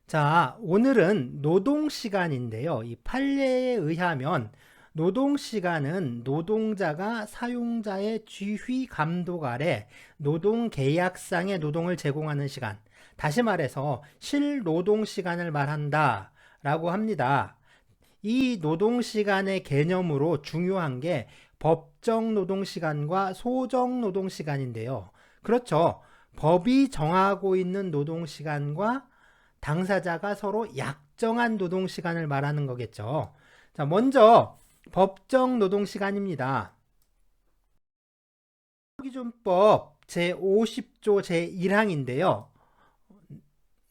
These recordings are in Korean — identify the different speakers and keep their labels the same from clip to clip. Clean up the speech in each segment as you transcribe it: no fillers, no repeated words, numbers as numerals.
Speaker 1: 자, 오늘은 노동시간인데요. 이 판례에 의하면 노동시간은 노동자가 사용자의 지휘 감독 아래 노동계약상의 노동을 제공하는 시간, 다시 말해서 실노동시간을 말한다 라고 합니다. 이 노동시간의 개념으로 중요한 게 법정 노동시간과 소정 노동시간인데요. 그렇죠. 법이 정하고 있는 노동시간과 당사자가 서로 약정한 노동시간을 말하는 거겠죠. 자, 먼저 법정 노동시간입니다. 기준법 제50조 제1항인데요.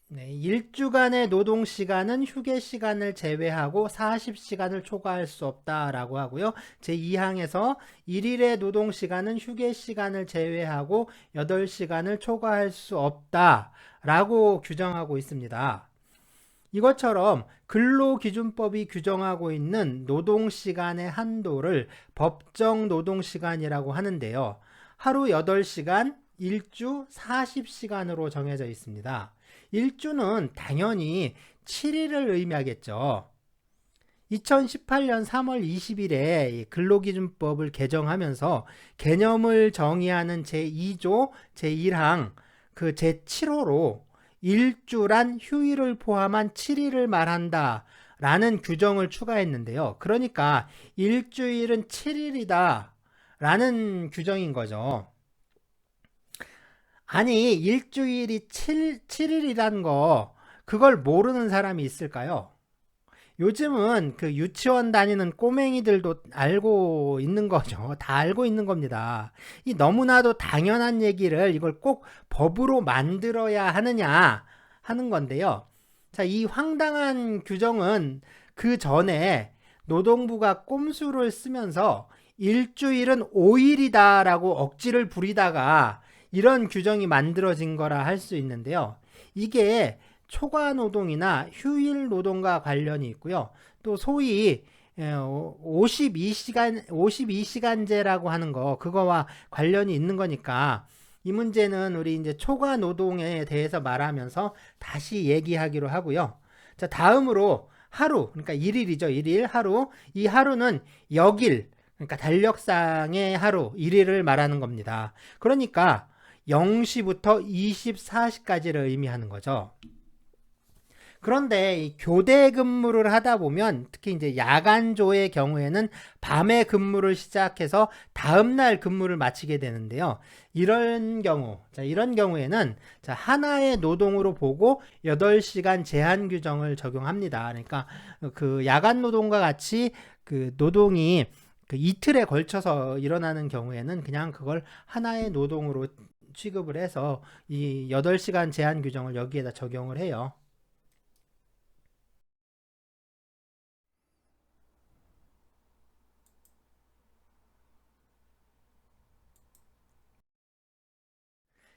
Speaker 1: 네, 일주간의 노동시간은 휴게시간을 제외하고 40시간을 초과할 수 없다라고 하고요. 제2항에서 1일의 노동시간은 휴게시간을 제외하고 8시간을 초과할 수 없다라고 규정하고 있습니다. 이것처럼 근로기준법이 규정하고 있는 노동시간의 한도를 법정 노동시간이라고 하는데요. 하루 8시간, 일주 40시간으로 정해져 있습니다. 일주는 당연히 7일을 의미하겠죠. 2018년 3월 20일에 근로기준법을 개정하면서 개념을 정의하는 제2조 제1항 그 제7호로 일주란 휴일을 포함한 7일을 말한다 라는 규정을 추가했는데요. 그러니까 일주일은 7일이다 라는 규정인 거죠. 아니, 일주일이 7일이란 거, 그걸 모르는 사람이 있을까요? 요즘은 그 유치원 다니는 꼬맹이들도 알고 있는 거죠. 다 알고 있는 겁니다. 이 너무나도 당연한 얘기를 이걸 꼭 법으로 만들어야 하느냐 하는 건데요. 자, 이 황당한 규정은 그 전에 노동부가 꼼수를 쓰면서 일주일은 5일이다라고 억지를 부리다가 이런 규정이 만들어진 거라 할 수 있는데요. 이게 초과 노동이나 휴일 노동과 관련이 있고요. 또 소위 52시간제라고 하는 거, 그거와 관련이 있는 거니까 이 문제는 우리 이제 초과 노동에 대해서 말하면서 다시 얘기하기로 하고요. 자, 다음으로 하루, 그러니까 1일이죠. 1일 하루. 이 하루는 역일, 그러니까 달력상의 하루, 1일을 말하는 겁니다. 그러니까 0시부터 24시까지를 의미하는 거죠. 그런데 이 교대 근무를 하다 보면 특히 이제 야간조의 경우에는 밤에 근무를 시작해서 다음날 근무를 마치게 되는데요. 이런 경우에는 하나의 노동으로 보고 8시간 제한 규정을 적용합니다. 그러니까 그 야간 노동과 같이 그 노동이 그 이틀에 걸쳐서 일어나는 경우에는 그냥 그걸 하나의 노동으로 취급을 해서 이 8시간 제한 규정을 여기에다 적용을 해요.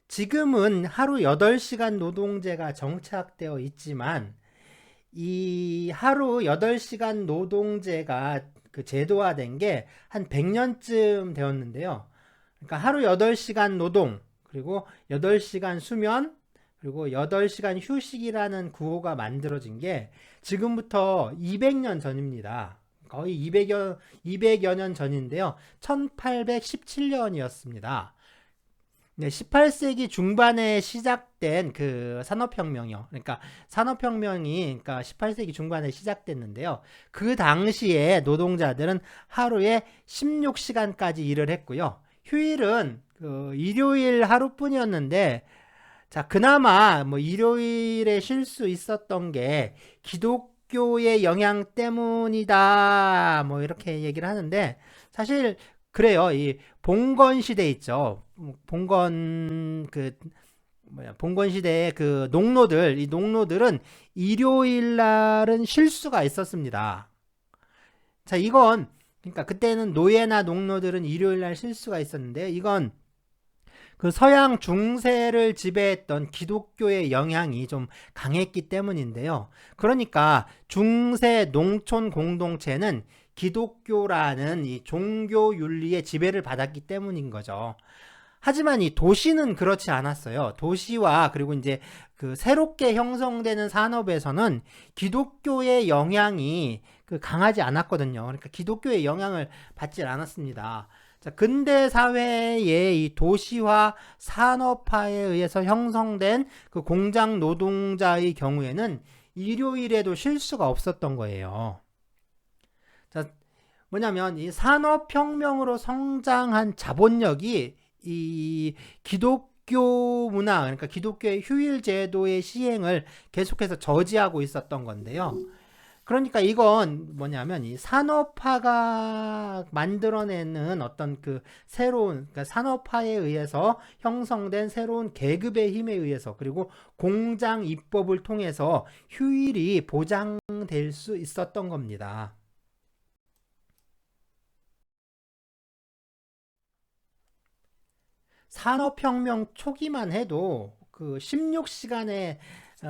Speaker 1: 지금은 하루 8시간 노동제가 정착되어 있지만 이 하루 8시간 노동제가 그 제도화된 게 한 100년쯤 되었는데요. 그러니까 하루 8시간 노동, 그리고 8시간 수면, 그리고 8시간 휴식이라는 구호가 만들어진 게 지금부터 200년 전입니다. 거의 200여 년 전인데요. 1817년이었습니다. 네, 18세기 중반에 시작된 그 산업혁명이요. 그러니까 산업혁명이 그러니까 18세기 중반에 시작됐는데요. 그 당시에 노동자들은 하루에 16시간까지 일을 했고요. 휴일은 그 일요일 하루뿐이었는데, 자, 그나마 뭐 일요일에 쉴 수 있었던 게 기독교의 영향 때문이다. 뭐 이렇게 얘기를 하는데 사실 그래요. 이 봉건 시대 있죠. 봉건 시대의 그 농노들, 이 농노들은 일요일 날은 쉴 수가 있었습니다. 자, 이건 그러니까 그때는 노예나 농노들은 일요일 날 쉴 수가 있었는데 이건 그 서양 중세를 지배했던 기독교의 영향이 좀 강했기 때문인데요. 그러니까 중세 농촌 공동체는 기독교라는 이 종교 윤리의 지배를 받았기 때문인 거죠. 하지만 이 도시는 그렇지 않았어요. 도시와 그리고 이제 그 새롭게 형성되는 산업에서는 기독교의 영향이 강하지 않았거든요. 그러니까 기독교의 영향을 받지 않았습니다. 자, 근대 사회의 이 도시화 산업화에 의해서 형성된 그 공장 노동자의 경우에는 일요일에도 쉴 수가 없었던 거예요. 자, 뭐냐면 이 산업혁명으로 성장한 자본력이 이 기독교 문화, 그러니까 기독교의 휴일 제도의 시행을 계속해서 저지하고 있었던 건데요. 그러니까 이건 뭐냐면 이 산업화가 만들어내는 어떤 그 새로운, 그러니까 산업화에 의해서 형성된 새로운 계급의 힘에 의해서, 그리고 공장 입법을 통해서 휴일이 보장될 수 있었던 겁니다. 산업혁명 초기만 해도 그 16시간에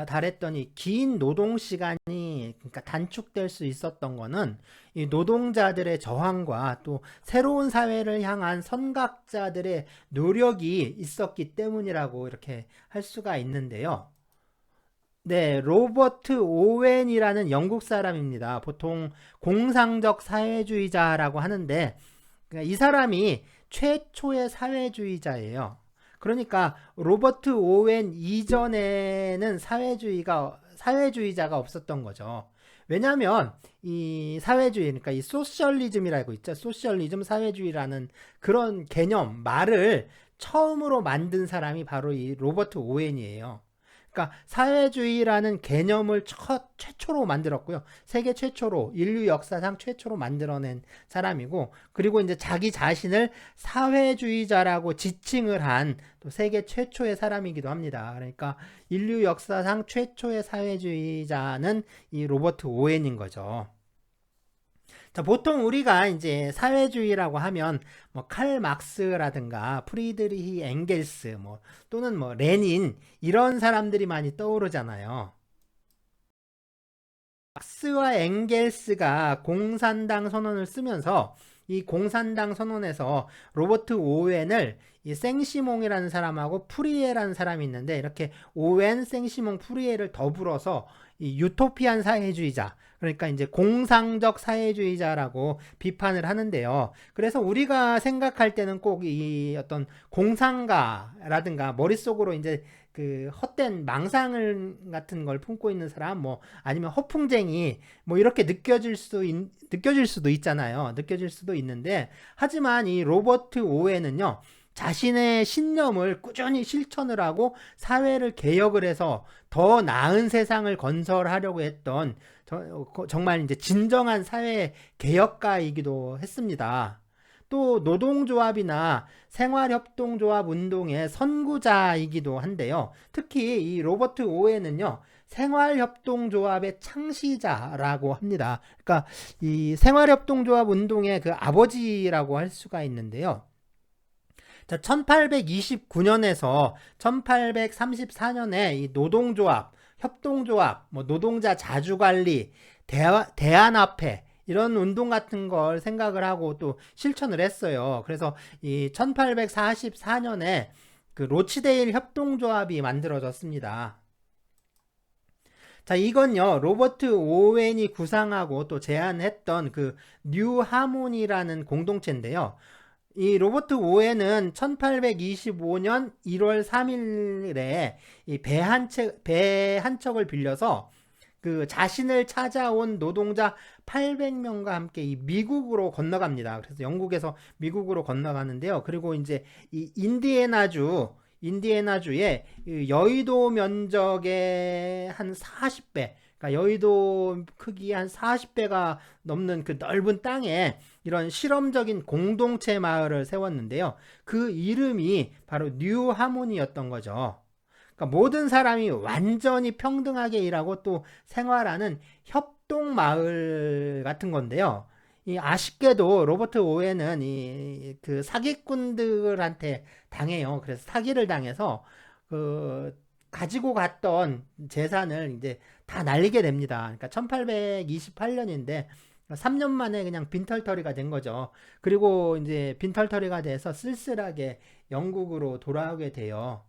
Speaker 1: 달했더니 긴 노동 시간이 그러니까 단축될 수 있었던 거는 이 노동자들의 저항과 또 새로운 사회를 향한 선각자들의 노력이 있었기 때문이라고 이렇게 할 수가 있는데요. 네, 로버트 오웬이라는 영국 사람입니다. 보통 공상적 사회주의자라고 하는데, 그러니까 이 사람이 최초의 사회주의자예요. 그러니까 로버트 오웬 이전에는 사회주의자가 없었던 거죠. 왜냐하면 이 사회주의, 그러니까 이 소셜리즘이라고 있죠. 소셜리즘, 사회주의라는 그런 개념, 말을 처음으로 만든 사람이 바로 이 로버트 오웬이에요. 그러니까 사회주의라는 개념을 최초로 만들었고요. 세계 최초로, 인류 역사상 최초로 만들어낸 사람이고, 그리고 이제 자기 자신을 사회주의자라고 지칭을 한 또 세계 최초의 사람이기도 합니다. 그러니까 인류 역사상 최초의 사회주의자는 이 로버트 오웬인 거죠. 자, 보통 우리가 이제 사회주의라고 하면 뭐 칼 막스라든가 프리드리히 엥겔스 또는 뭐 레닌 이런 사람들이 많이 떠오르잖아요. 막스와 엥겔스가 공산당 선언을 쓰면서 이 공산당 선언에서 로버트 오웬을 이 생시몽이라는 사람하고 프리에라는 사람이 있는데, 이렇게 오웬, 생시몽, 프리에를 더불어서 이 유토피안 사회주의자, 그러니까 이제 공상적 사회주의자라고 비판을 하는데요. 그래서 우리가 생각할 때는 꼭 이 어떤 공상가라든가 머릿속으로 이제 그 헛된 망상을 같은 걸 품고 있는 사람, 아니면 허풍쟁이 이렇게 느껴질 수도 있잖아요. 느껴질 수도 있는데, 하지만 이 로버트 오웬은요, 자신의 신념을 꾸준히 실천을 하고 사회를 개혁을 해서 더 나은 세상을 건설하려고 했던 정말 이제 진정한 사회 개혁가이기도 했습니다. 또 노동조합이나 생활협동조합 운동의 선구자이기도 한데요. 특히 이 로버트 오웬은요, 생활협동조합의 창시자라고 합니다. 그러니까 이 생활협동조합 운동의 그 아버지라고 할 수가 있는데요. 자, 1829년에서 1834년에 이 노동조합, 협동조합, 노동자 자주관리, 대안화폐 이런 운동 같은 걸 생각을 하고 또 실천을 했어요. 그래서 이 1844년에 그 로치데일 협동조합이 만들어졌습니다. 자, 이건요, 로버트 오웬이 구상하고 또 제안했던 그 뉴 하모니라는 공동체인데요. 이 로버트 오웬은 1825년 1월 3일에 이 배 한 척을 빌려서 그 자신을 찾아온 노동자 800명과 함께 이 미국으로 건너갑니다. 그래서 영국에서 미국으로 건너가는데요. 그리고 이제 이 인디애나주의 여의도 면적의 한 40배, 그러니까 여의도 크기의 한 40배가 넘는 그 넓은 땅에 이런 실험적인 공동체 마을을 세웠는데요. 그 이름이 바로 뉴 하모니였던 거죠. 그러니까 모든 사람이 완전히 평등하게 일하고 또 생활하는 협동 마을 같은 건데요. 이 아쉽게도 로버트 오웬은 이 그 사기꾼들한테 당해요. 그래서 사기를 당해서 그 가지고 갔던 재산을 이제 다 날리게 됩니다. 그러니까 1828년인데 3년 만에 그냥 빈털터리가 된 거죠. 그리고 이제 빈털터리가 돼서 쓸쓸하게 영국으로 돌아오게 돼요.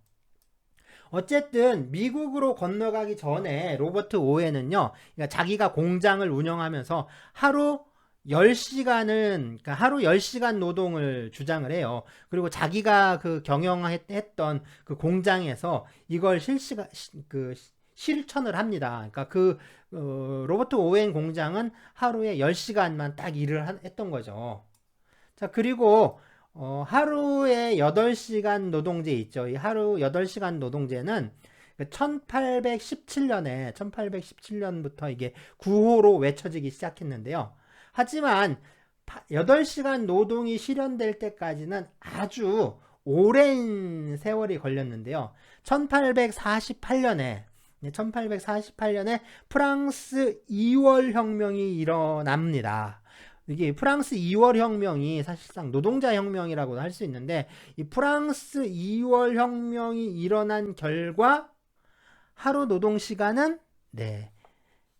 Speaker 1: 어쨌든 미국으로 건너가기 전에 로버트 오웬은요, 그러니까 자기가 공장을 운영하면서 하루 10시간은, 그러니까 하루 10시간 노동을 주장을 해요. 그리고 자기가 그 경영했던 그 공장에서 이걸 실천을 합니다. 그러니까 로버트 오웬 공장은 하루에 10시간만 딱 일을 했던 거죠. 자, 그리고 하루에 8시간 노동제 있죠. 이 하루 8시간 노동제는 1817년부터 이게 구호로 외쳐지기 시작했는데요. 하지만 8시간 노동이 실현될 때까지는 아주 오랜 세월이 걸렸는데요. 1848년에 프랑스 2월 혁명이 일어납니다. 이게 프랑스 2월 혁명이 사실상 노동자 혁명이라고도 할 수 있는데, 이 프랑스 2월 혁명이 일어난 결과 하루 노동 시간은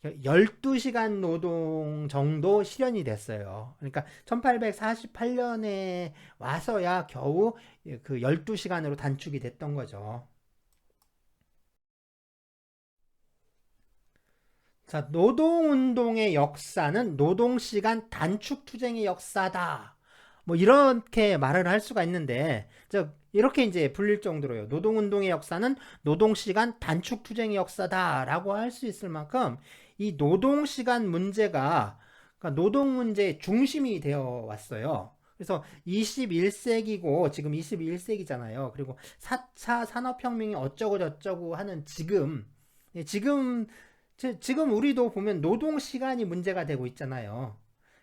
Speaker 1: 12시간 노동 정도 실현이 됐어요. 그러니까 1848년에 와서야 겨우 그 12시간으로 단축이 됐던 거죠. 자, 노동운동의 역사는 노동시간 단축 투쟁의 역사다. 뭐 이렇게 말을 할 수가 있는데, 이렇게 이제 불릴 정도로요. 노동운동의 역사는 노동시간 단축 투쟁의 역사다라고 할 수 있을 만큼 이 노동시간 문제가, 그러니까 노동 문제의 중심이 되어 왔어요. 그래서 21세기고 지금 21세기잖아요. 그리고 4차 산업혁명이 어쩌고 저쩌고 하는 지금 우리도 보면 노동 시간이 문제가 되고 있잖아요.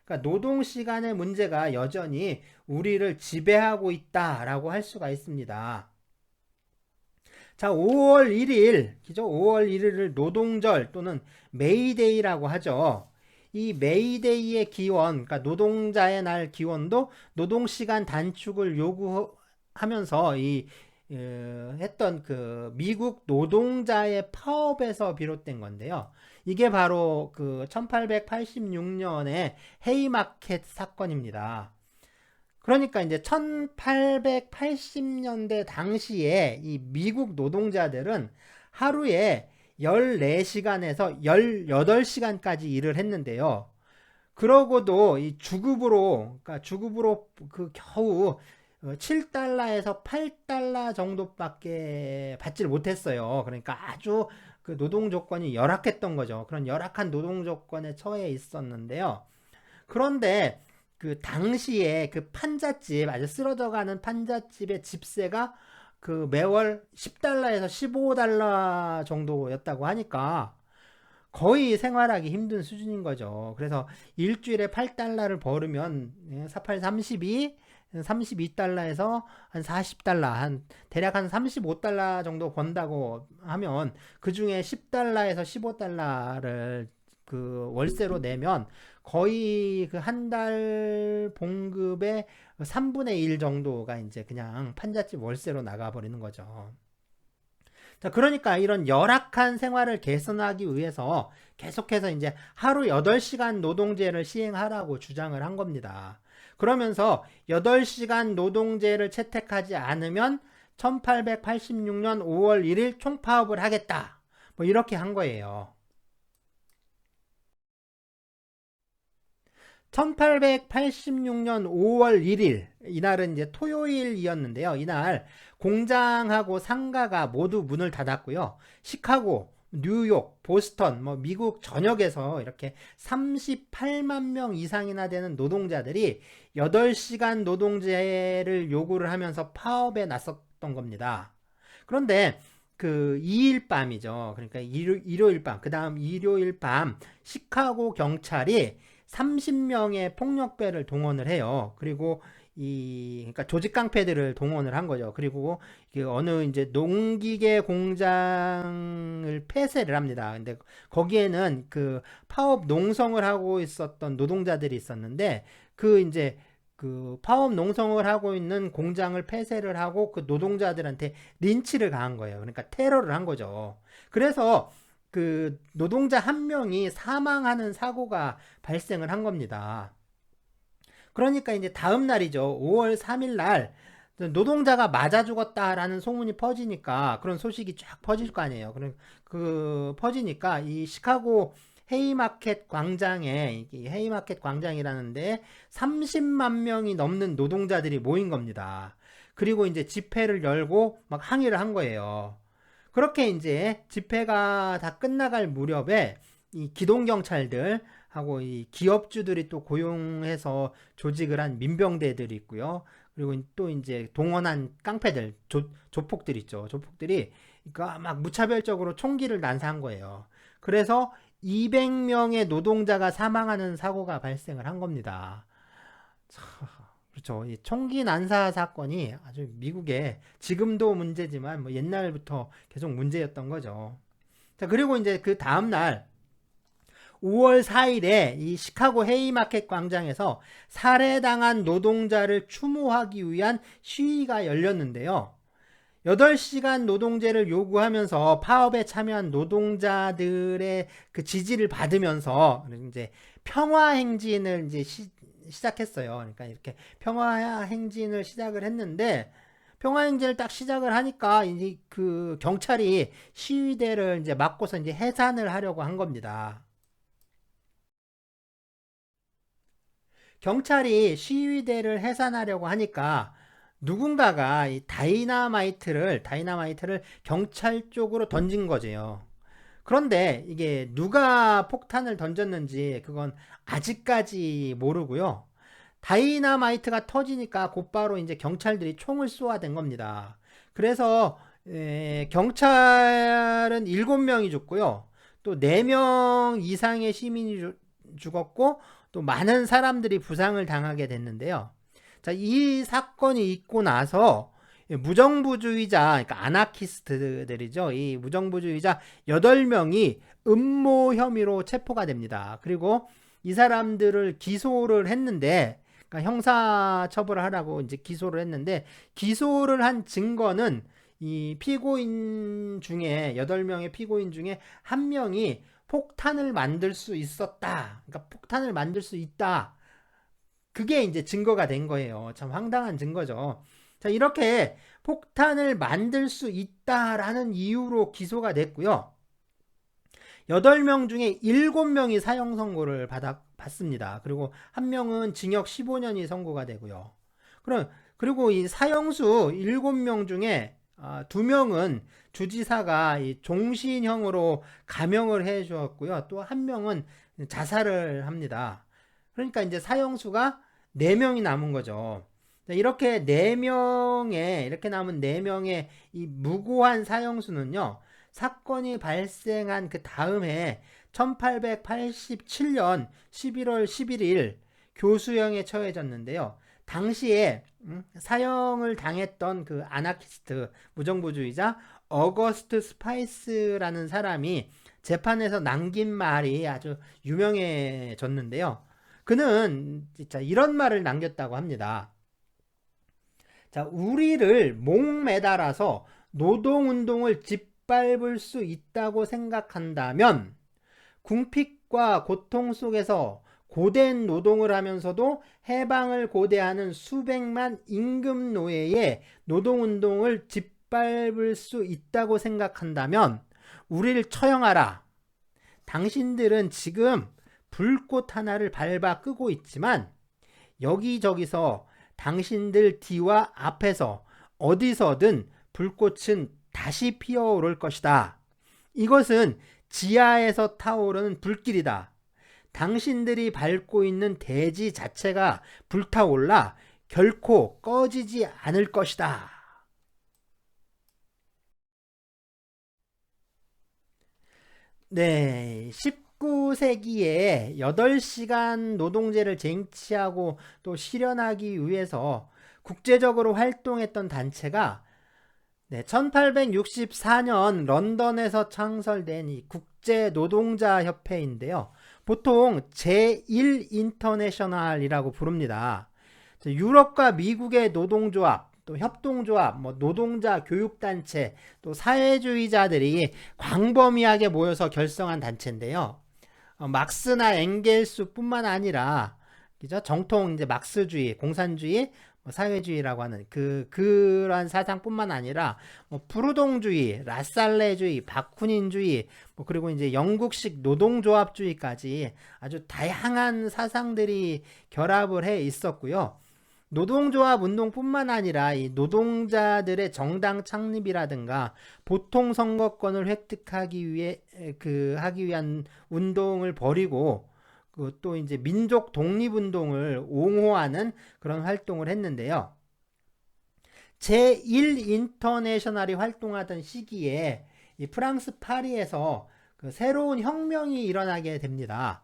Speaker 1: 그러니까 노동 시간의 문제가 여전히 우리를 지배하고 있다라고 할 수가 있습니다. 자, 5월 1일, 그죠? 5월 1일을 노동절 또는 메이데이라고 하죠. 이 메이데이의 기원, 그러니까 노동자의 날 기원도 노동시간 단축을 요구하면서 했던 그 미국 노동자의 파업에서 비롯된 건데요. 이게 바로 그 1886년의 헤이마켓 사건입니다. 그러니까 이제 1880년대 당시에 이 미국 노동자들은 하루에 14시간에서 18시간까지 일을 했는데요. 그러고도 이 그러니까 주급으로 그 겨우 7달러에서 8달러 정도밖에 받지를 못했어요. 그러니까 아주 그 노동 조건이 열악했던 거죠. 그런 열악한 노동 조건에 처해 있었는데요. 그런데 그 당시에 그 판잣집, 아주 쓰러져가는 판잣집의 집세가 그 매월 10달러에서 15달러 정도였다고 하니까 거의 생활하기 힘든 수준인 거죠. 그래서 일주일에 8달러를 벌으면 48, 32달러에서 한 40달러, 대략 한 35달러 정도 번다고 하면 그 중에 10달러에서 15달러를 그 월세로 내면 거의 그 한 달 봉급의 3분의 1 정도가 이제 그냥 판잣집 월세로 나가버리는 거죠. 자, 그러니까 이런 열악한 생활을 개선하기 위해서 계속해서 이제 하루 8시간 노동제를 시행하라고 주장을 한 겁니다. 그러면서 8시간 노동제를 채택하지 않으면 1886년 5월 1일 총파업을 하겠다. 뭐 이렇게 한 거예요. 1886년 5월 1일, 이날은 이제 토요일이었는데요. 이날 공장하고 상가가 모두 문을 닫았고요. 시카고, 뉴욕, 보스턴, 뭐 미국 전역에서 이렇게 38만 명 이상이나 되는 노동자들이 8시간 노동제를 요구를 하면서 파업에 나섰던 겁니다. 그런데 그 2일 밤이죠. 그러니까 일요일 밤, 그 다음 일요일 밤 시카고 경찰이 30명의 폭력배를 동원을 해요. 그리고 그러니까 조직 깡패들을 동원을 한 거죠. 그리고 어느 이제 농기계 공장을 폐쇄를 합니다. 근데 거기에는 그 파업 농성을 하고 있었던 노동자들이 있었는데 이제 그 파업 농성을 하고 있는 공장을 폐쇄를 하고 그 노동자들한테 린치를 가한 거예요. 그러니까 테러를 한 거죠. 그래서 그 노동자 한 명이 사망하는 사고가 발생을 한 겁니다. 그러니까 이제 다음 날이죠. 5월 3일 날 노동자가 맞아 죽었다라는 소문이 퍼지니까, 그런 소식이 쫙 퍼질 거 아니에요. 그 퍼지니까 이 시카고 헤이마켓 광장에, 이 헤이마켓 광장이라는데 30만 명이 넘는 노동자들이 모인 겁니다. 그리고 이제 집회를 열고 막 항의를 한 거예요. 그렇게 이제 집회가 다 끝나갈 무렵에 이 기동경찰들 하고 이 기업주들이 또 고용해서 조직을 한 민병대들이 있고요. 그리고 또 이제 동원한 깡패들, 조폭들 있죠. 조폭들이 그러니까 막 무차별적으로 총기를 난사한 거예요. 그래서 200명의 노동자가 사망하는 사고가 발생을 한 겁니다. 그렇죠. 이 총기 난사 사건이 아주 미국에 지금도 문제지만 뭐 옛날부터 계속 문제였던 거죠. 자, 그리고 이제 그 다음 날 5월 4일에 이 시카고 헤이마켓 광장에서 살해당한 노동자를 추모하기 위한 시위가 열렸는데요. 8시간 노동제를 요구하면서 파업에 참여한 노동자들의 그 지지를 받으면서 이제 평화 행진을 이제 시작했어요. 그러니까 이렇게 평화 행진을 시작을 했는데, 평화 행진을 딱 시작을 하니까 이제 그 경찰이 시위대를 이제 막고서 이제 해산을 하려고 한 겁니다. 경찰이 시위대를 해산하려고 하니까 누군가가 이 다이나마이트를 경찰 쪽으로 던진 거죠. 그런데 이게 누가 폭탄을 던졌는지 그건 아직까지 모르고요. 다이나마이트가 터지니까 곧바로 이제 경찰들이 총을 쏘아댄 겁니다. 그래서 경찰은 7명이 죽고요. 또 4명 이상의 시민이 죽었고, 또 많은 사람들이 부상을 당하게 됐는데요. 자, 이 사건이 있고 나서 무정부주의자, 그러니까 아나키스트들이죠. 이 무정부주의자 8명이 음모 혐의로 체포가 됩니다. 그리고 이 사람들을 기소를 했는데, 그러니까 형사 처벌을 하라고 이제 기소를 했는데, 기소를 한 증거는 이 피고인 중에 8명의 피고인 중에 한 명이 폭탄을 만들 수 있었다. 그러니까 폭탄을 만들 수 있다. 그게 이제 증거가 된 거예요. 참 황당한 증거죠. 자, 이렇게 폭탄을 만들 수 있다라는 이유로 기소가 됐고요. 8명 중에 7명이 사형 선고를 받습니다. 그리고 한 명은 징역 15년이 선고가 되고요. 그리고 이 사형수 7명 중에 2명은 주지사가 이 종신형으로 감형을 해 주었고요. 또 한 명은 자살을 합니다. 그러니까 이제 사형수가 4명이 남은 거죠. 이렇게 이렇게 남은 4명의 이 무고한 사형수는요, 사건이 발생한 그 다음해 1887년 11월 11일 교수형에 처해졌는데요. 당시에 사형을 당했던 그 아나키스트 무정부주의자 어거스트 스파이스라는 사람이 재판에서 남긴 말이 아주 유명해졌는데요. 그는 진짜 이런 말을 남겼다고 합니다. 자, 우리를 목매달아서 노동운동을 짓밟을 수 있다고 생각한다면 궁핍과 고통 속에서 고된 노동을 하면서도 해방을 고대하는 수백만 임금 노예의 노동운동을 짓밟을 수 있다고 생각한다면 우리를 처형하라. 당신들은 지금 불꽃 하나를 밟아 끄고 있지만 여기저기서 당신들 뒤와 앞에서 어디서든 불꽃은 다시 피어오를 것이다. 이것은 지하에서 타오르는 불길이다. 당신들이 밟고 있는 대지 자체가 불타올라 결코 꺼지지 않을 것이다. 네, 19세기에 8시간 노동제를 쟁취하고 또 실현하기 위해서 국제적으로 활동했던 단체가 1864년 런던에서 창설된 이 국제노동자협회인데요. 보통 제1 인터내셔널이라고 부릅니다. 유럽과 미국의 노동조합, 또 협동조합, 뭐 노동자 교육단체, 또 사회주의자들이 광범위하게 모여서 결성한 단체인데요. 막스나 엥겔스뿐만 아니라 그죠? 정통 이제 막스주의, 공산주의, 뭐 사회주의라고 하는 그러한 사상뿐만 아니라 뭐 부르동주의, 라살레주의, 바쿠닌주의, 뭐 그리고 이제 영국식 노동조합주의까지 아주 다양한 사상들이 결합을 해 있었고요. 노동조합 운동뿐만 아니라 이 노동자들의 정당 창립이라든가 보통 선거권을 획득하기 위해 하기 위한 운동을 벌이고 또 이제 민족 독립운동을 옹호하는 그런 활동을 했는데요. 제1 인터내셔널이 활동하던 시기에 이 프랑스 파리에서 새로운 혁명이 일어나게 됩니다.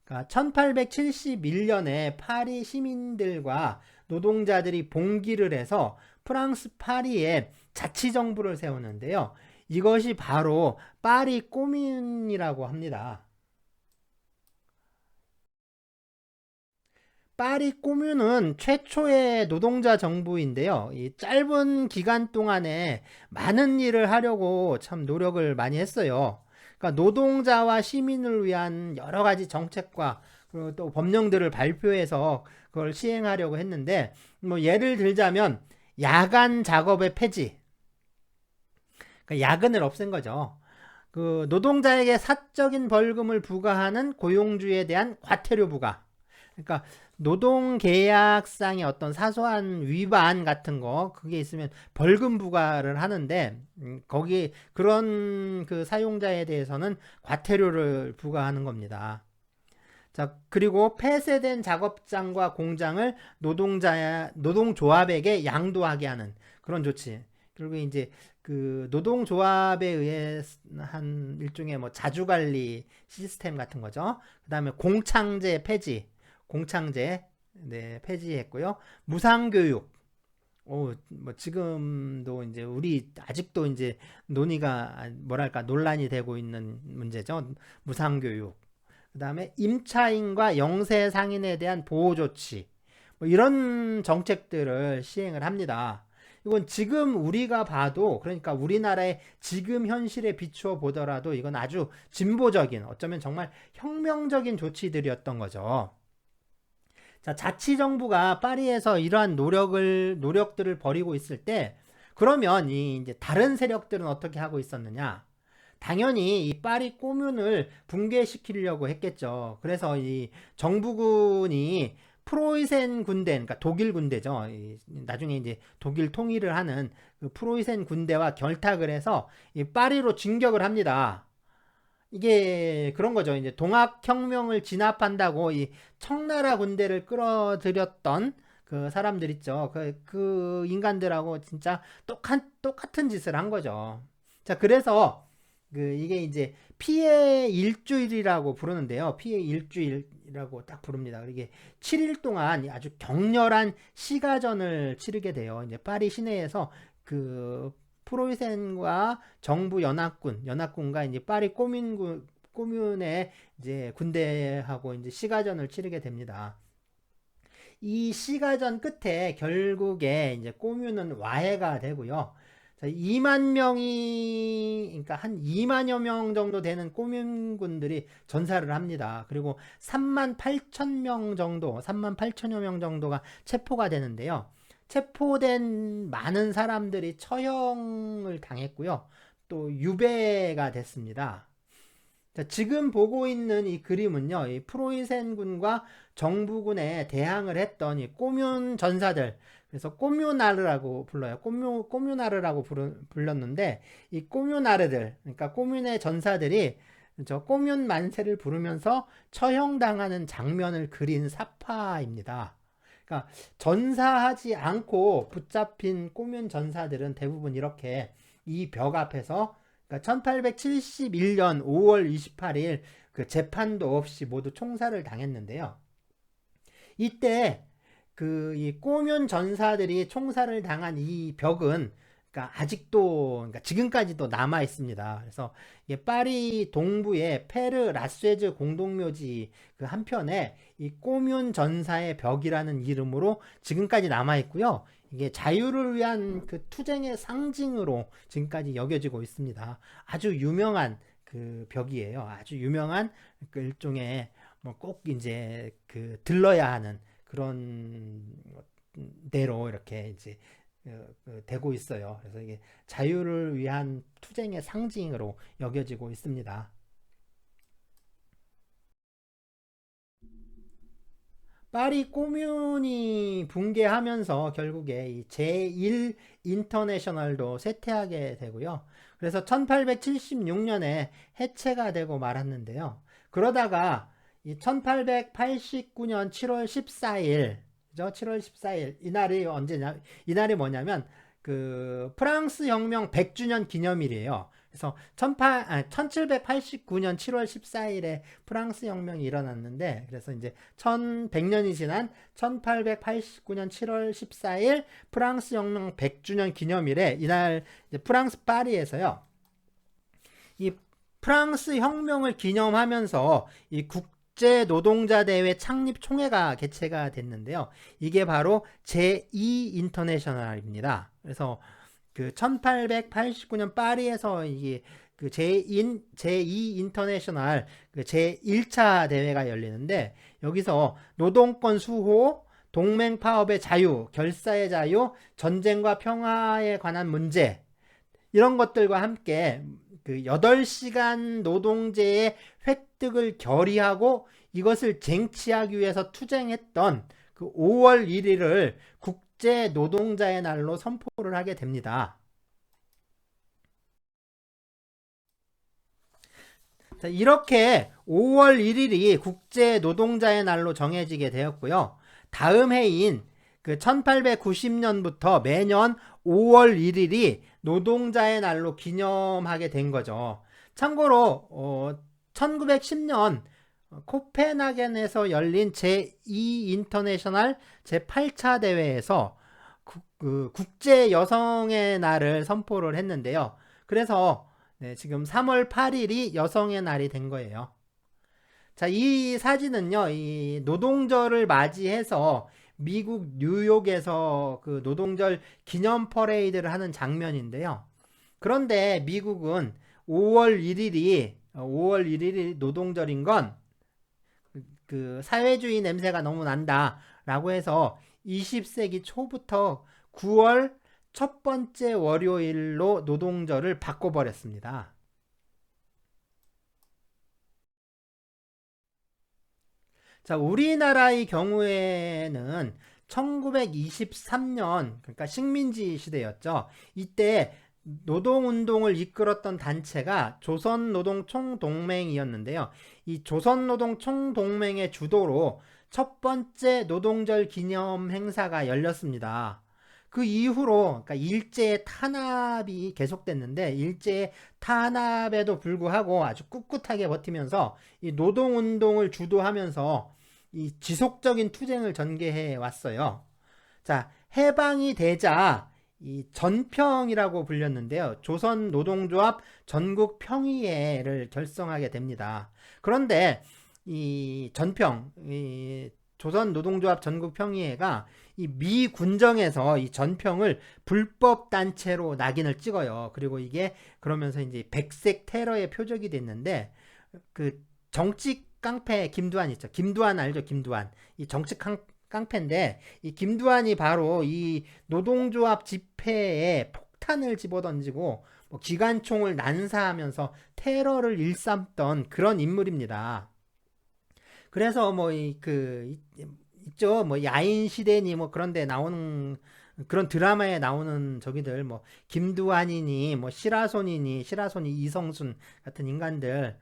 Speaker 1: 그러니까 1871년에 파리 시민들과 노동자들이 봉기를 해서 프랑스 파리에 자치정부를 세우는데요. 이것이 바로 파리 꼬뮌이라고 합니다. 파리 꼬뮌은 최초의 노동자 정부인데요. 이 짧은 기간 동안에 많은 일을 하려고 참 노력을 많이 했어요. 그러니까 노동자와 시민을 위한 여러 가지 정책과 그리고 또 법령들을 발표해서 그걸 시행하려고 했는데, 뭐 예를 들자면 야간 작업의 폐지, 그러니까 야근을 없앤 거죠. 노동자에게 사적인 벌금을 부과하는 고용주에 대한 과태료 부과. 그러니까 노동계약상의 어떤 사소한 위반 같은 거 그게 있으면 벌금 부과를 하는데 거기 그런 사용자에 대해서는 과태료를 부과하는 겁니다. 자, 그리고 폐쇄된 작업장과 공장을 노동조합에게 양도하게 하는 그런 조치. 그리고 이제 노동조합에 의해 한 일종의 뭐 자주관리 시스템 같은 거죠. 그 다음에 공창제 폐지. 공창제 폐지했고요. 무상교육. 뭐 지금도 이제 우리 아직도 이제 논의가 뭐랄까 논란이 되고 있는 문제죠. 무상교육. 그다음에 임차인과 영세 상인에 대한 보호 조치. 뭐 이런 정책들을 시행을 합니다. 이건 지금 우리가 봐도 그러니까 우리나라의 지금 현실에 비추어 보더라도 이건 아주 진보적인 어쩌면 정말 혁명적인 조치들이었던 거죠. 자, 자치정부가 파리에서 이러한 노력들을 벌이고 있을 때, 그러면 이제 다른 세력들은 어떻게 하고 있었느냐? 당연히 이 파리 꼬뮌을 붕괴시키려고 했겠죠. 그래서 이 정부군이 프로이센 군대, 그러니까 독일 군대죠. 나중에 이제 독일 통일을 하는 프로이센 군대와 결탁을 해서 이 파리로 진격을 합니다. 이게 그런 거죠. 이제 동학혁명을 진압한다고 이 청나라 군대를 끌어들였던 그 사람들 있죠. 그 인간들하고 진짜 똑같은 짓을 한 거죠. 자, 그래서 이게 이제 피해 일주일이라고 부르는데요. 피해 일주일이라고 딱 부릅니다. 이게 7일 동안 아주 격렬한 시가전을 치르게 돼요. 이제 파리 시내에서 프로이센과 정부 연합군과 이제 파리 꼬뮌의 이제 군대하고 이제 시가전을 치르게 됩니다. 이 시가전 끝에 결국에 이제 꼬뮌은 와해가 되고요. 2만 명이, 그러니까 한 2만여 명 정도 되는 꼬뮌군들이 전사를 합니다. 그리고 3만 8천 명 정도, 3만 8천여 명 정도가 체포가 되는데요. 체포된 많은 사람들이 처형을 당했고요. 또 유배가 됐습니다. 자, 지금 보고 있는 이 그림은요. 이 프로이센군과 정부군에 대항을 했던 이 꼬뮌 전사들, 그래서 꼬뮌나르라고 불러요. 꼬뮌나르라고 불렀는데 이 꼬뮌나르들, 그러니까 꼬뮌의 전사들이 저 꼬뮌 만세를 부르면서 처형당하는 장면을 그린 사파입니다. 그러니까 전사하지 않고 붙잡힌 꼬뮌 전사들은 대부분 이렇게 이 벽 앞에서, 그러니까 1871년 5월 28일 그 재판도 없이 모두 총살을 당했는데요. 이때 이 꼬뮌 전사들이 총살을 당한 이 벽은 그러니까 아직도, 그러니까 지금까지도 남아 있습니다. 그래서 이게 파리 동부의 페르 라쉐즈 공동묘지 그 한편에 이 꼬뮌 전사의 벽이라는 이름으로 지금까지 남아 있고요. 이게 자유를 위한 그 투쟁의 상징으로 지금까지 여겨지고 있습니다. 아주 유명한 그 벽이에요. 아주 유명한 그 일종의 뭐 꼭 이제 그 들러야 하는 그런 대로 이렇게 이제 되고 있어요. 그래서 이게 자유를 위한 투쟁의 상징으로 여겨지고 있습니다. 파리 꼬뮌이 붕괴하면서 결국에 이 제1 인터내셔널도 쇠퇴하게 되고요. 그래서 1876년에 해체가 되고 말았는데요. 그러다가 이 1889년 7월 14일, 그죠? 7월 14일 이날이 언제냐? 이날이 뭐냐면 그 프랑스 혁명 100주년 기념일이에요. 그래서 1789년 7월 14일에 프랑스 혁명이 일어났는데, 그래서 이제 1100년이 지난 1889년 7월 14일 프랑스 혁명 100주년 기념일에 이날 프랑스 파리에서요. 이 프랑스 혁명을 기념하면서 이 국제 노동자 대회 창립 총회가 개최가 됐는데요. 이게 바로 제2 인터내셔널입니다. 그래서 그 1889년 파리에서 이게 그 제2 인터내셔널 그 제1차 대회가 열리는데, 여기서 노동권 수호, 동맹 파업의 자유, 결사의 자유, 전쟁과 평화에 관한 문제, 이런 것들과 함께 그 8시간 노동제의 획득을 결의하고 이것을 쟁취하기 위해서 투쟁했던 그 5월 1일을 국제 노동자의 날로 선포를 하게 됩니다. 자, 이렇게 5월 1일이 국제 노동자의 날로 정해지게 되었고요. 다음 해인 그 1890년부터 매년 5월 1일이 노동자의 날로 기념하게 된 거죠. 참고로 1910년 코펜하겐에서 열린 제2 인터내셔널 제8차 대회에서 국제 여성의 날을 선포를 했는데요. 그래서 지금 3월 8일이 여성의 날이 된 거예요. 자, 이 사진은요, 이 노동절을 맞이해서 미국 뉴욕에서 그 노동절 기념 퍼레이드를 하는 장면인데요. 그런데 미국은 5월 1일이 노동절인 건 그 사회주의 냄새가 너무 난다라고 해서 20세기 초부터 9월 첫 번째 월요일로 노동절을 바꿔버렸습니다. 자, 우리나라의 경우에는 1923년, 그러니까 식민지 시대였죠. 이때 노동운동을 이끌었던 단체가 조선노동총동맹이었는데요. 이 조선노동총동맹의 주도로 첫 번째 노동절 기념 행사가 열렸습니다. 그 이후로, 그러니까 일제의 탄압이 계속됐는데, 일제의 탄압에도 불구하고 아주 꿋꿋하게 버티면서 이 노동운동을 주도하면서 이 지속적인 투쟁을 전개해 왔어요. 자, 해방이 되자 이 전평이라고 불렸는데요. 조선 노동조합 전국 평의회를 결성하게 됩니다. 그런데 이 전평, 이 조선 노동조합 전국 평의회가 이 미 군정에서 이 전평을 불법 단체로 낙인을 찍어요. 그리고 이게 그러면서 이제 백색 테러의 표적이 됐는데, 그 정치 깡패 김두한 있죠. 김두한 알죠? 김두한. 이 정치 깡패인데, 이 김두한이 바로 이 노동조합 집회에 폭탄을 집어던지고 뭐 기관총을 난사하면서 테러를 일삼던 그런 인물입니다. 그래서 뭐 있죠. 뭐 야인 시대니 뭐 그런데 나오는 그런 드라마에 나오는 저기들 뭐 김두한이니 뭐 시라손이 이성순 같은 인간들,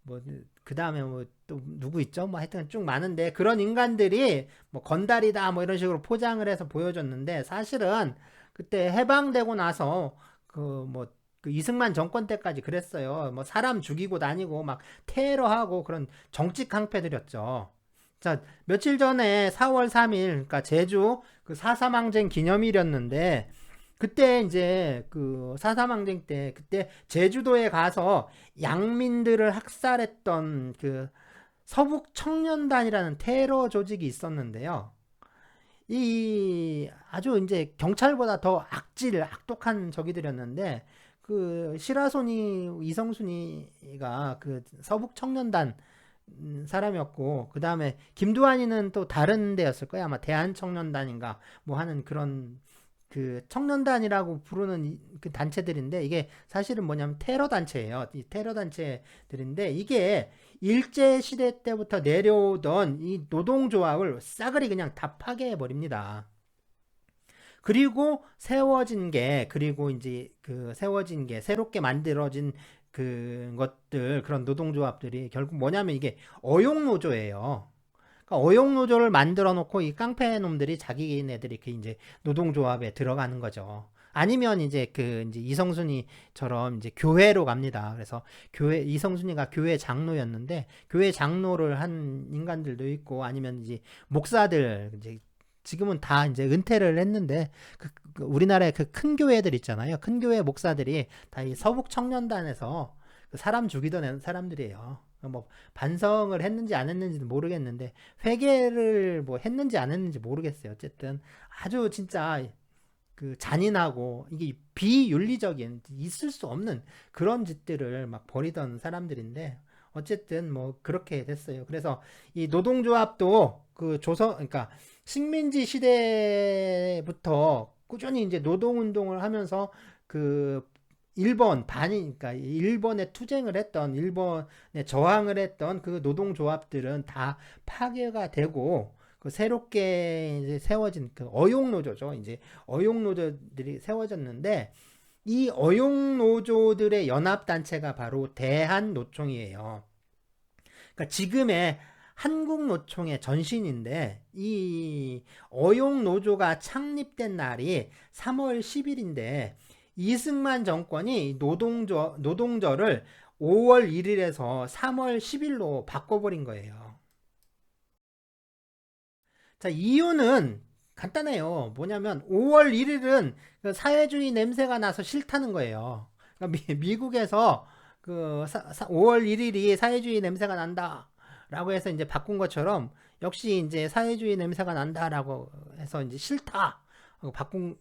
Speaker 1: 뭐 그 다음에 뭐 또 누구 있죠? 뭐 하여튼 쭉 많은데, 그런 인간들이 뭐 건달이다 뭐 이런 식으로 포장을 해서 보여줬는데, 사실은 그때 해방되고 나서 그 이승만 정권 때까지 그랬어요. 뭐 사람 죽이고 다니고 막 테러하고 그런 정치 깡패들이었죠. 자, 며칠 전에 4월 3일, 그러니까 제주 그 4.3 항쟁 기념일이었는데, 그때 이제 그 4.3 항쟁 때 그때 제주도에 가서 양민들을 학살했던 그 서북 청년단이라는 테러 조직이 있었는데요. 이 아주 이제 경찰보다 더 악독한 적이들이었는데 그 시라소니 이성순이가 그 서북 청년단 사람이었고 그 다음에 김두한이는 또 다른 데였을 거예요. 아마 대한청년단인가 뭐 하는 그런 그 청년단이라고 부르는 그 단체들인데 이게 사실은 뭐냐면 테러 단체예요. 이 테러 단체들인데 이게 일제 시대 때부터 내려오던 이 노동조합을 싸그리 그냥 다 파괴해 버립니다. 그리고 세워진 게 새롭게 만들어진 그 것들 그런 노동조합들이 결국 뭐냐면 이게 어용노조예요. 그러니까 어용노조를 만들어 놓고 이 깡패 놈들이 자기네들이 그 이제 노동조합에 들어가는 거죠. 아니면 이제 그 이제 이성순이처럼 이제 교회로 갑니다. 그래서 이성순이가 교회 장로였는데 교회 장로를 한 인간들도 있고 아니면 이제 목사들 이제 지금은 다 이제 은퇴를 했는데 우리나라의 그 큰 교회들 있잖아요. 큰 교회 목사들이 다 이 서북 청년단에서 사람 죽이던 사람들이에요. 뭐 반성을 했는지 안 했는지는 모르겠는데 회개를 뭐 했는지 안 했는지 모르겠어요. 어쨌든 아주 진짜 그 잔인하고 이게 비윤리적인 있을 수 없는 그런 짓들을 막 벌이던 사람들인데 어쨌든 뭐 그렇게 됐어요. 그래서 이 노동조합도 그 그러니까 식민지 시대부터 꾸준히 이제 노동운동을 하면서 그 그러니까 일본에 투쟁을 했던, 일본에 저항을 했던 그 노동조합들은 다 파괴가 되고, 그 새롭게 이제 세워진 그 어용노조죠. 이제 어용노조들이 세워졌는데, 이 어용노조들의 연합단체가 바로 대한노총이에요. 그러니까 지금의 한국노총의 전신인데 이 어용노조가 창립된 날이 3월 10일인데 이승만 정권이 노동절을 5월 1일에서 3월 10일로 바꿔버린 거예요. 자, 이유는 간단해요. 뭐냐면 5월 1일은 그 사회주의 냄새가 나서 싫다는 거예요. 그러니까 미국에서 그 5월 1일이 사회주의 냄새가 난다. 라고 해서 이제 바꾼 것처럼 역시 이제 사회주의 냄새가 난다라고 해서 이제 싫다.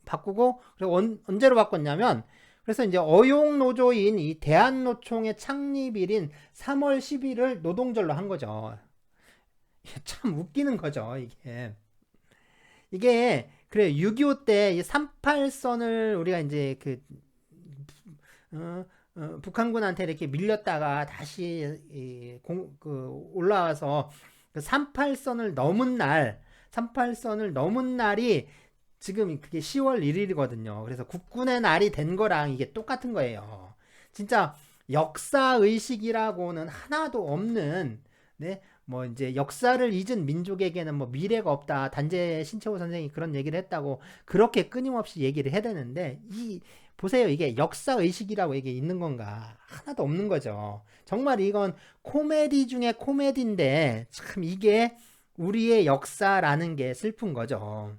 Speaker 1: 바꾸고 그리고 언제로 바꿨냐면 그래서 이제 어용노조인 이 대한노총의 창립일인 3월 10일을 노동절로 한 거죠. 참 웃기는 거죠, 이게 그래 6.25 때 이 38선을 우리가 이제 북한군한테 이렇게 밀렸다가 다시 올라와서 그 38선을 넘은 날이 지금 그게 10월 1일이거든요. 그래서 국군의 날이 된 거랑 이게 똑같은 거예요. 진짜 역사의식이라고는 하나도 없는, 네? 뭐 이제 역사를 잊은 민족에게는 뭐 미래가 없다. 단재 신채호 선생이 그런 얘기를 했다고 그렇게 끊임없이 얘기를 해야 되는데 보세요. 이게 역사의식이라고 이게 있는 건가? 하나도 없는 거죠. 정말 이건 코미디 중에 코미디인데 참 이게 우리의 역사라는 게 슬픈 거죠.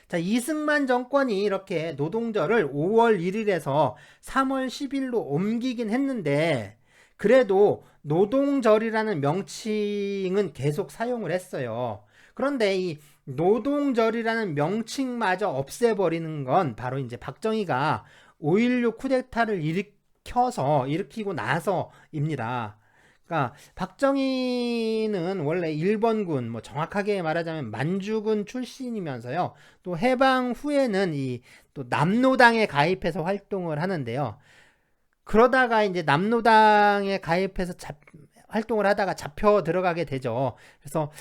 Speaker 1: 자, 이승만 정권이 이렇게 노동절을 5월 1일에서 3월 10일로 옮기긴 했는데 그래도 노동절이라는 명칭은 계속 사용을 했어요. 그런데 이 노동절이라는 명칭마저 없애버리는 건 바로 이제 박정희가 5.16 쿠데타를 일으키고 나서입니다. 그러니까 박정희는 원래 일본군, 뭐 정확하게 말하자면 만주군 출신이면서요. 또 해방 후에는 또 남노당에 가입해서 활동을 하는데요. 그러다가 이제 남노당에 가입해서 활동을 하다가 잡혀 들어가게 되죠. 그래서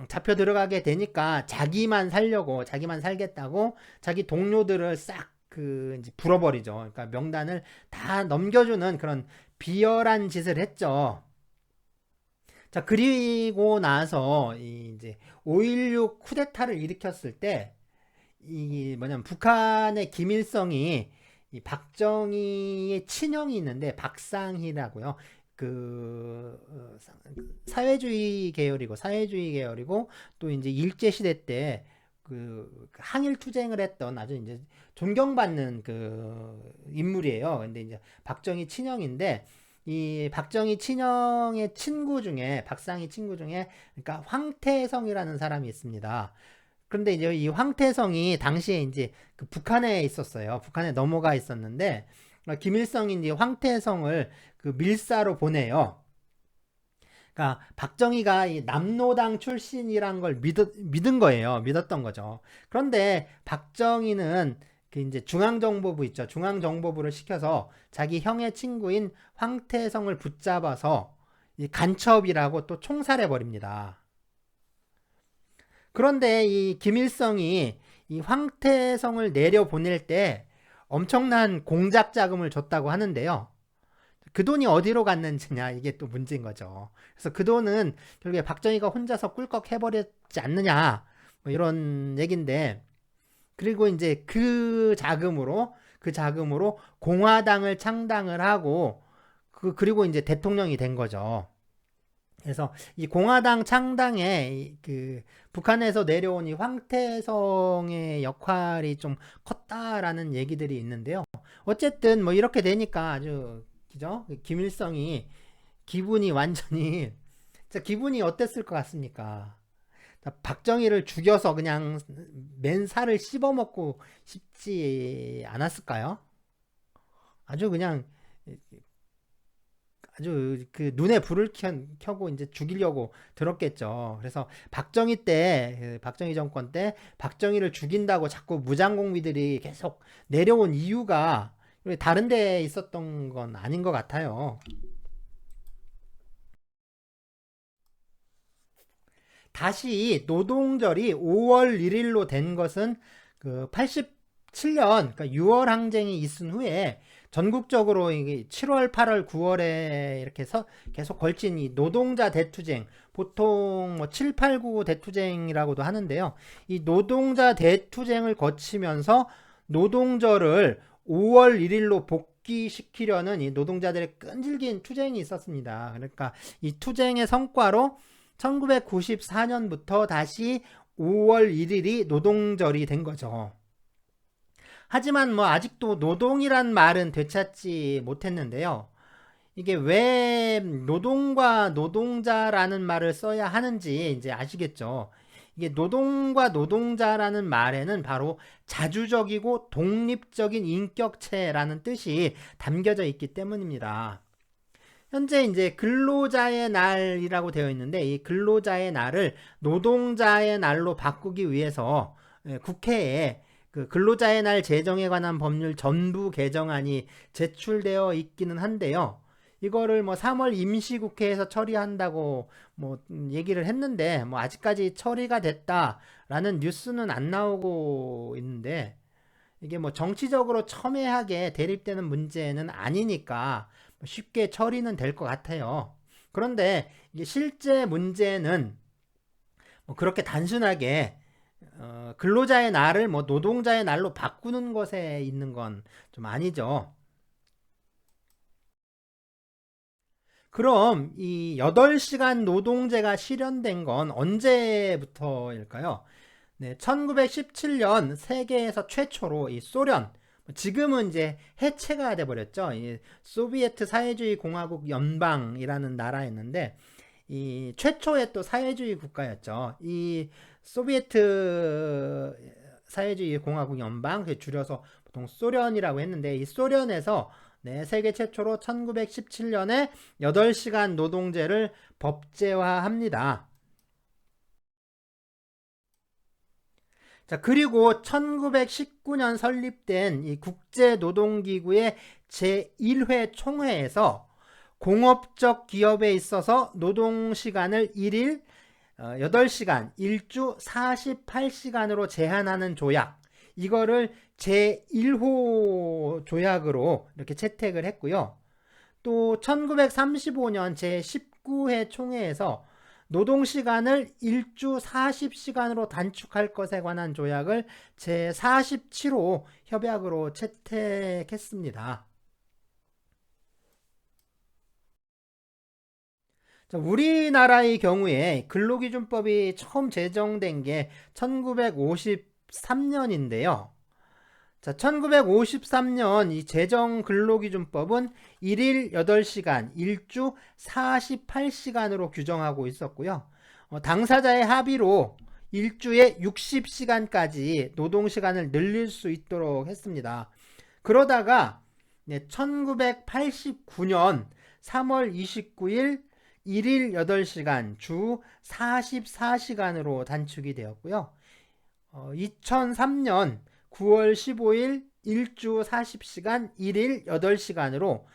Speaker 1: 잡혀 들어가게 되니까 자기만 살겠다고 자기 동료들을 싹 이제 불어버리죠. 그러니까 명단을 다 넘겨주는 그런 비열한 짓을 했죠. 자, 그리고 나서 이제 5.16 쿠데타를 일으켰을 때 뭐냐면 북한의 김일성이 이 박정희의 친형이 있는데 박상희라고요. 사회주의 계열이고 또 이제 일제 시대 때 그 항일 투쟁을 했던 아주 이제 존경받는 그 인물이에요. 근데 이제 박정희 친형인데 이 박정희 친형의 친구 중에 박상희 친구 중에 그러니까 황태성이라는 사람이 있습니다. 그런데 이제 이 황태성이 당시에 이제 그 북한에 있었어요. 북한에 넘어가 있었는데 김일성이 이제 황태성을 그 밀사로 보내요. 그러니까 박정희가 이 남노당 출신이란 걸 믿은 거예요. 믿었던 거죠. 그런데 박정희는 그 이제 중앙정보부 있죠. 중앙정보부를 시켜서 자기 형의 친구인 황태성을 붙잡아서 이 간첩이라고 또 총살해 버립니다. 그런데 이 김일성이 이 황태성을 내려보낼 때 엄청난 공작 자금을 줬다고 하는데요. 그 돈이 어디로 갔는지냐 이게 또 문제인 거죠. 그래서 그 돈은 결국에 박정희가 혼자서 꿀꺽 해버렸지 않느냐 뭐 이런 얘긴데 그리고 이제 그 자금으로 공화당을 창당을 하고 그리고 이제 대통령이 된 거죠. 그래서 이 공화당 창당에 그 북한에서 내려온 이 황태성의 역할이 좀 컸다라는 얘기들이 있는데요. 어쨌든 뭐 이렇게 되니까 아주 그죠? 김일성이 기분이 완전히 진짜 기분이 어땠을 것 같습니까? 박정희를 죽여서 그냥 맨살을 씹어먹고 싶지 않았을까요? 아주 그냥 아주 그 눈에 불을 켜고 이제 죽이려고 들었겠죠. 그래서 박정희 정권 때 박정희를 죽인다고 자꾸 무장공비들이 계속 내려온 이유가 다른 데 있었던 건 아닌 것 같아요. 다시 노동절이 5월 1일로 된 것은 그 87년 그러니까 6월 항쟁이 있은 후에 전국적으로 이게 7월, 8월, 9월에 이렇게 계속 걸친 이 노동자 대투쟁, 보통 뭐 7, 8, 9 대투쟁이라고도 하는데요. 이 노동자 대투쟁을 거치면서 노동절을 5월 1일로 복귀시키려는 이 노동자들의 끈질긴 투쟁이 있었습니다. 그러니까 이 투쟁의 성과로 1994년부터 다시 5월 1일이 노동절이 된 거죠. 하지만 뭐 아직도 노동이란 말은 되찾지 못했는데요. 이게 왜 노동과 노동자라는 말을 써야 하는지 이제 아시겠죠? 이게 노동과 노동자라는 말에는 바로 자주적이고 독립적인 인격체라는 뜻이 담겨져 있기 때문입니다. 현재 이제 근로자의 날이라고 되어 있는데 이 근로자의 날을 노동자의 날로 바꾸기 위해서 국회에 그 근로자의 날 제정에 관한 법률 전부 개정안이 제출되어 있기는 한데요. 이거를 뭐 3월 임시국회에서 처리한다고 뭐 얘기를 했는데 뭐 아직까지 처리가 됐다라는 뉴스는 안 나오고 있는데 이게 뭐 정치적으로 첨예하게 대립되는 문제는 아니니까 쉽게 처리는 될 것 같아요. 그런데 이게 실제 문제는 뭐 그렇게 단순하게 근로자의 날을 뭐 노동자의 날로 바꾸는 것에 있는 건 좀 아니죠. 그럼 이 8시간 노동제가 실현된 건 언제부터일까요? 네, 1917년 세계에서 최초로 이 소련, 지금은 이제 해체가 돼버렸죠. 이 소비에트 사회주의 공화국 연방이라는 나라였는데 이 최초의 또 사회주의 국가였죠. 이 소비에트 사회주의 공화국 연방, 줄여서 보통 소련이라고 했는데 이 소련에서 네, 세계 최초로 1917년에 8시간 노동제를 법제화합니다. 자, 그리고 1919년 설립된 이 국제노동기구의 제1회 총회에서 공업적 기업에 있어서 노동시간을 1일 8시간, 1주 48시간으로 제한하는 조약, 이거를 제1호 조약으로 이렇게 채택을 했고요. 또 1935년 제19회 총회에서 노동시간을 1주 40시간으로 단축할 것에 관한 조약을 제47호 협약으로 채택했습니다. 자, 우리나라의 경우에 근로기준법이 처음 제정된 게 1953년인데요. 자, 1953년 이 제정 근로기준법은 1일 8시간, 일주 48시간으로 규정하고 있었고요. 당사자의 합의로 일주에 60시간까지 노동시간을 늘릴 수 있도록 했습니다. 그러다가 1989년 3월 29일 1일 8시간, 주 44시간으로 단축이 되었고요. 2003년 9월 15일 일주 40시간 1일 8시간으로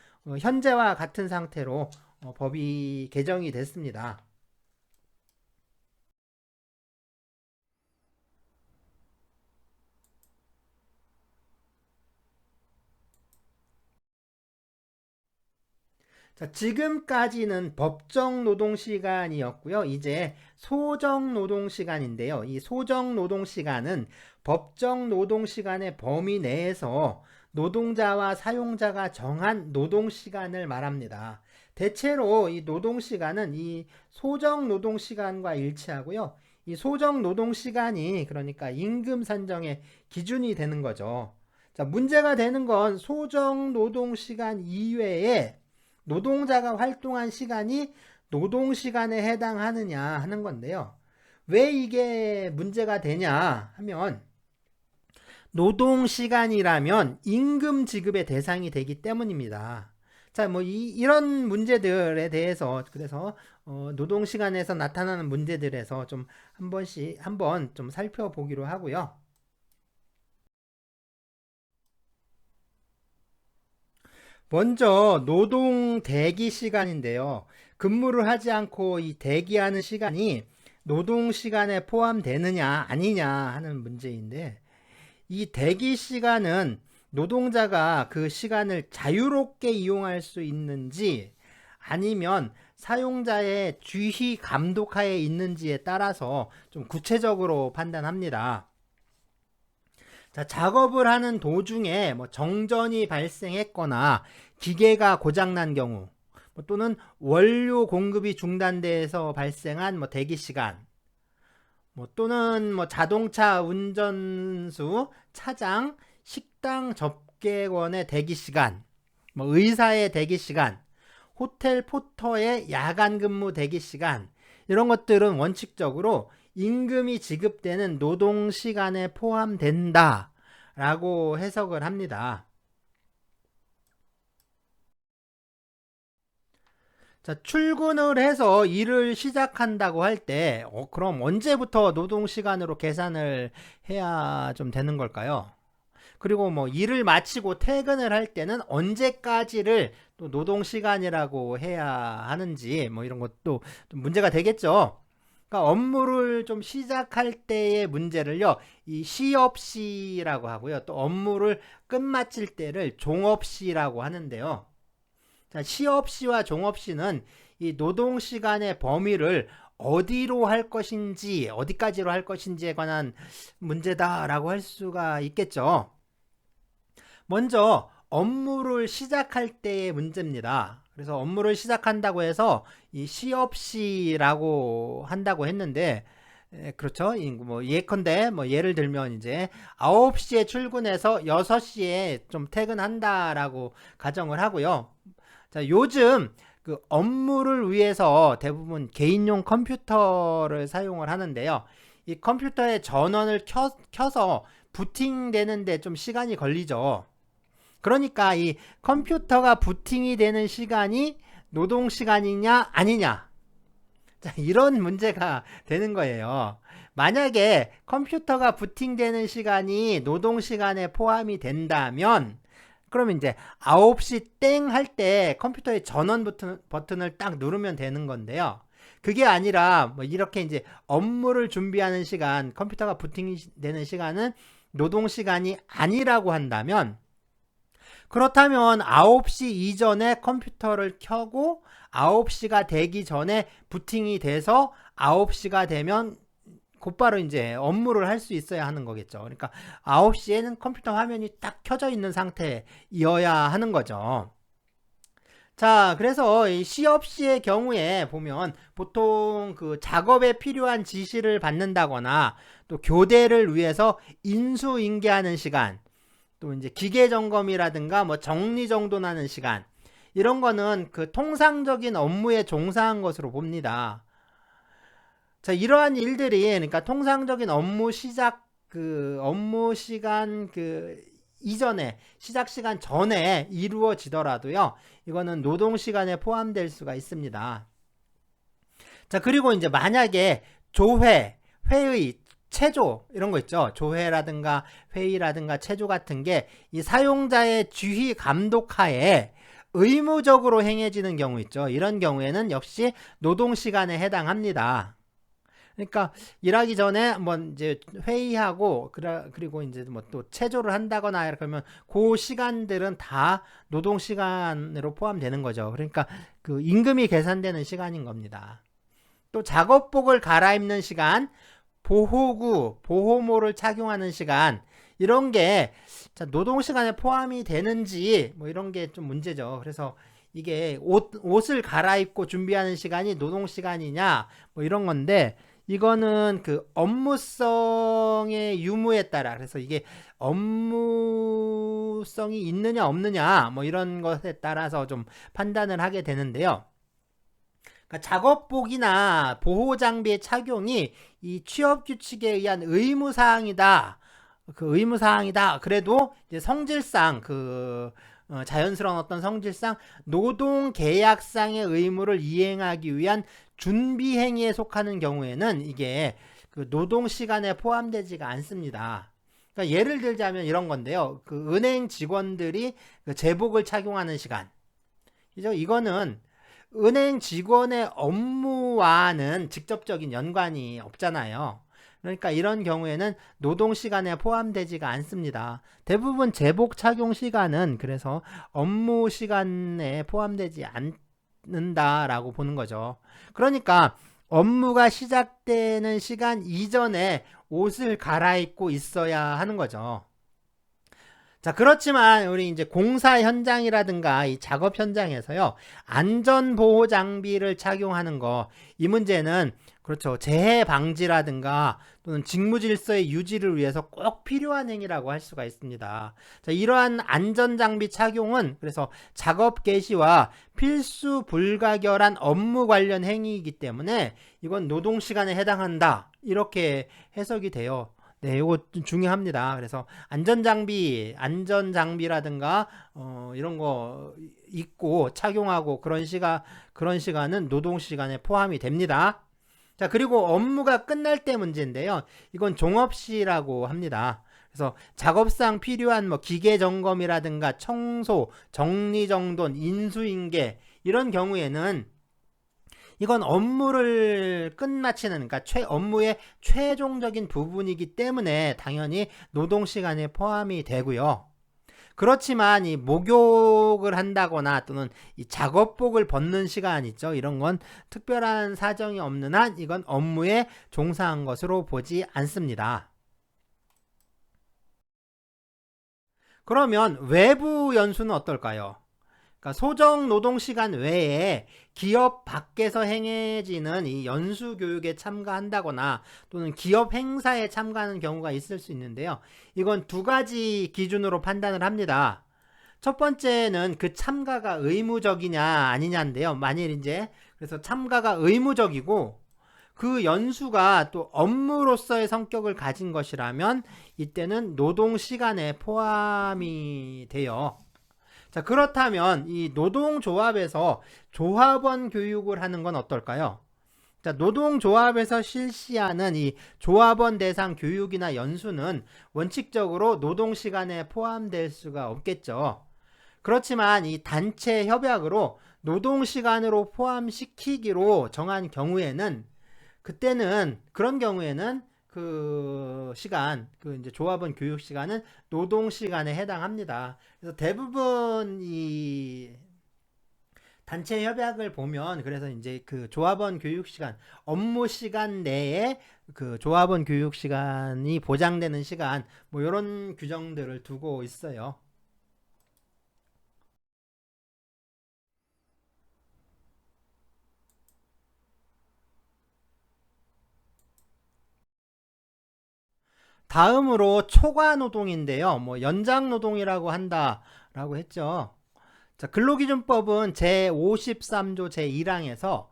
Speaker 1: 현재와 같은 상태로 법이 개정이 됐습니다. 자, 지금까지는 법정 노동시간이었고요. 이제 소정 노동시간인데요. 이 소정 노동시간은 법정 노동시간의 범위 내에서 노동자와 사용자가 정한 노동시간을 말합니다. 대체로 이 노동시간은 이 소정 노동시간과 일치하고요. 이 소정 노동시간이 그러니까 임금 산정의 기준이 되는 거죠. 자, 문제가 되는 건 소정 노동시간 이외에 노동자가 활동한 시간이 노동시간에 해당하느냐 하는 건데요. 왜 이게 문제가 되냐 하면 노동시간이라면 임금 지급의 대상이 되기 때문입니다. 자, 뭐 이런 문제들에 대해서 그래서 노동시간에서 나타나는 문제들에서 좀 한번 좀 살펴보기로 하고요. 먼저 노동 대기 시간인데요. 근무를 하지 않고 이 대기하는 시간이 노동 시간에 포함되느냐 아니냐 하는 문제인데, 이 대기 시간은 노동자가 그 시간을 자유롭게 이용할 수 있는지 아니면 사용자의 주의 감독하에 있는지에 따라서 좀 구체적으로 판단합니다. 자, 작업을 하는 도중에 뭐 정전이 발생했거나 기계가 고장난 경우, 또는 원료 공급이 중단돼서 발생한 뭐 대기 시간, 또는 뭐 자동차 운전수, 차장, 식당 접객원의 대기 시간, 의사의 대기 시간, 호텔 포터의 야간 근무 대기 시간, 이런 것들은 원칙적으로 임금이 지급되는 노동 시간에 포함된다 라고 해석을 합니다. 자, 출근을 해서 일을 시작한다고 할 때 그럼 언제부터 노동 시간으로 계산을 해야 좀 되는 걸까요? 그리고 뭐 일을 마치고 퇴근을 할 때는 언제까지를 또 노동 시간이라고 해야 하는지 뭐 이런 것도 좀 문제가 되겠죠. 그러니까 업무를 좀 시작할 때의 문제를요, 이 시업시라고 하고요, 또 업무를 끝마칠 때를 종업시라고 하는데요. 자, 시업시와 종업시는 이 노동 시간의 범위를 어디로 할 것인지, 어디까지로 할 것인지에 관한 문제다라고 할 수가 있겠죠. 먼저 업무를 시작할 때의 문제입니다. 그래서 업무를 시작한다고 해서 이 시업시라고 한다고 했는데, 그렇죠. 뭐 예컨대 뭐 예를 들면 이제 9시에 출근해서 6시에 좀 퇴근한다라고 가정을 하고요. 자, 요즘 그 업무를 위해서 대부분 개인용 컴퓨터를 사용을 하는데요. 이 컴퓨터의 전원을 켜서 부팅되는데 좀 시간이 걸리죠. 그러니까 이 컴퓨터가 부팅이 되는 시간이 노동 시간이냐 아니냐, 자, 이런 문제가 되는 거예요. 만약에 컴퓨터가 부팅되는 시간이 노동 시간에 포함이 된다면 그러면 이제 9시 땡 할 때 컴퓨터의 전원 버튼을 딱 누르면 되는 건데요. 그게 아니라 뭐 이렇게 이제 업무를 준비하는 시간, 컴퓨터가 부팅되는 시간은 노동 시간이 아니라고 한다면, 그렇다면 9시 이전에 컴퓨터를 켜고 9시가 되기 전에 부팅이 돼서 9시가 되면 곧바로 이제 업무를 할 수 있어야 하는 거겠죠. 그러니까 9시에는 컴퓨터 화면이 딱 켜져 있는 상태여야 하는 거죠. 자, 그래서 이 시업 시의 경우에 보면 보통 그 작업에 필요한 지시를 받는다거나 또 교대를 위해서 인수인계하는 시간, 또 이제 기계 점검이라든가 뭐 정리 정돈하는 시간, 이런 거는 그 통상적인 업무에 종사한 것으로 봅니다. 자, 이러한 일들이 그러니까 통상적인 업무 시간 이전에 시작 시간 전에 이루어지더라도요. 이거는 노동 시간에 포함될 수가 있습니다. 자, 그리고 이제 만약에 조회, 회의, 체조 이런 거 있죠. 조회라든가 회의라든가 체조 같은 게 이 사용자의 지휘 감독하에 의무적으로 행해지는 경우 있죠. 이런 경우에는 역시 노동 시간에 해당합니다. 그러니까 일하기 전에 한번 이제 회의하고 그리고 이제 뭐 또 체조를 한다거나 그러면 그 시간들은 다 노동 시간으로 포함되는 거죠. 그러니까 그 임금이 계산되는 시간인 겁니다. 또 작업복을 갈아입는 시간, 보호구, 보호모를 착용하는 시간, 이런 게 노동 시간에 포함이 되는지 뭐 이런 게 좀 문제죠. 그래서 이게 옷을 갈아입고 준비하는 시간이 노동 시간이냐 뭐 이런 건데, 이거는 그 업무성의 유무에 따라, 그래서 이게 업무성이 있느냐 없느냐 뭐 이런 것에 따라서 좀 판단을 하게 되는데요. 그러니까 작업복이나 보호장비의 착용이 이 취업규칙에 의한 의무사항이다. 그 의무사항이다. 그래도 이제 성질상 자연스러운 어떤 성질상 노동계약상의 의무를 이행하기 위한 준비행위에 속하는 경우에는 이게 그 노동시간에 포함되지가 않습니다. 그러니까 예를 들자면 이런 건데요. 그 은행 직원들이 그 제복을 착용하는 시간. 이거는 은행 직원의 업무와는 직접적인 연관이 없잖아요. 그러니까 이런 경우에는 노동 시간에 포함되지가 않습니다. 대부분 제복 착용 시간은 그래서 업무 시간에 포함되지 않는다라고 보는 거죠. 그러니까 업무가 시작되는 시간 이전에 옷을 갈아입고 있어야 하는 거죠. 자, 그렇지만 우리 이제 공사 현장이라든가 이 작업 현장에서요, 안전보호 장비를 착용하는 거, 이 문제는 그렇죠. 재해 방지라든가 또는 직무 질서의 유지를 위해서 꼭 필요한 행위라고 할 수가 있습니다. 자, 이러한 안전 장비 착용은 그래서 작업 개시와 필수 불가결한 업무 관련 행위이기 때문에 이건 노동 시간에 해당한다. 이렇게 해석이 돼요. 네, 이거 중요합니다. 그래서 안전장비라든가 이런 거 입고 착용하고 그런 시간은 노동 시간에 포함이 됩니다. 자, 그리고 업무가 끝날 때 문제인데요. 이건 종업시라고 합니다. 그래서 작업상 필요한 뭐 기계 점검이라든가 청소, 정리정돈, 인수인계 이런 경우에는 이건 업무를 끝마치는, 그러니까 업무의 최종적인 부분이기 때문에 당연히 노동시간에 포함이 되고요. 그렇지만 이 목욕을 한다거나 또는 이 작업복을 벗는 시간 있죠. 이런 건 특별한 사정이 없는 한 이건 업무에 종사한 것으로 보지 않습니다. 그러면 외부 연수는 어떨까요? 그러니까 소정 노동 시간 외에 기업 밖에서 행해지는 이 연수 교육에 참가한다거나 또는 기업 행사에 참가하는 경우가 있을 수 있는데요. 이건 두 가지 기준으로 판단을 합니다. 첫 번째는 그 참가가 의무적이냐 아니냐인데요. 만일 이제 그래서 참가가 의무적이고 그 연수가 또 업무로서의 성격을 가진 것이라면 이때는 노동 시간에 포함이 돼요. 자, 그렇다면 이 노동조합에서 조합원 교육을 하는 건 어떨까요? 자, 노동조합에서 실시하는 이 조합원 대상 교육이나 연수는 원칙적으로 노동시간에 포함될 수가 없겠죠. 그렇지만 이 단체 협약으로 노동시간으로 포함시키기로 정한 경우에는 그런 경우에는 그 시간, 이제 조합원 교육 시간은 노동 시간에 해당합니다. 그래서 대부분 이 단체 협약을 보면 그래서 이제 그 조합원 교육 시간, 업무 시간 내에 그 조합원 교육 시간이 보장되는 시간, 뭐 이런 규정들을 두고 있어요. 다음으로 초과 노동인데요. 뭐 연장 노동이라고 한다라고 했죠. 자, 근로기준법은 제53조 제1항에서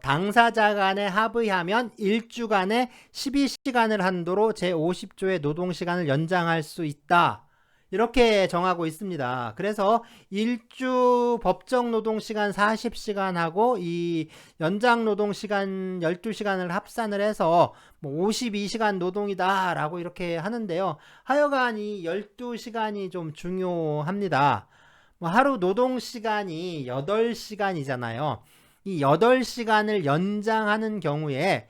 Speaker 1: 당사자 간에 합의하면 1주간에 12시간을 한도로 제50조의 노동시간을 연장할 수 있다. 이렇게 정하고 있습니다. 그래서 1주 법정 노동시간 40시간하고 이 연장 노동시간 12시간을 합산을 해서 뭐 52시간 노동이다 라고 이렇게 하는데요. 하여간 이 12시간이 좀 중요합니다. 뭐 하루 노동시간이 8시간이잖아요. 이 8시간을 연장하는 경우에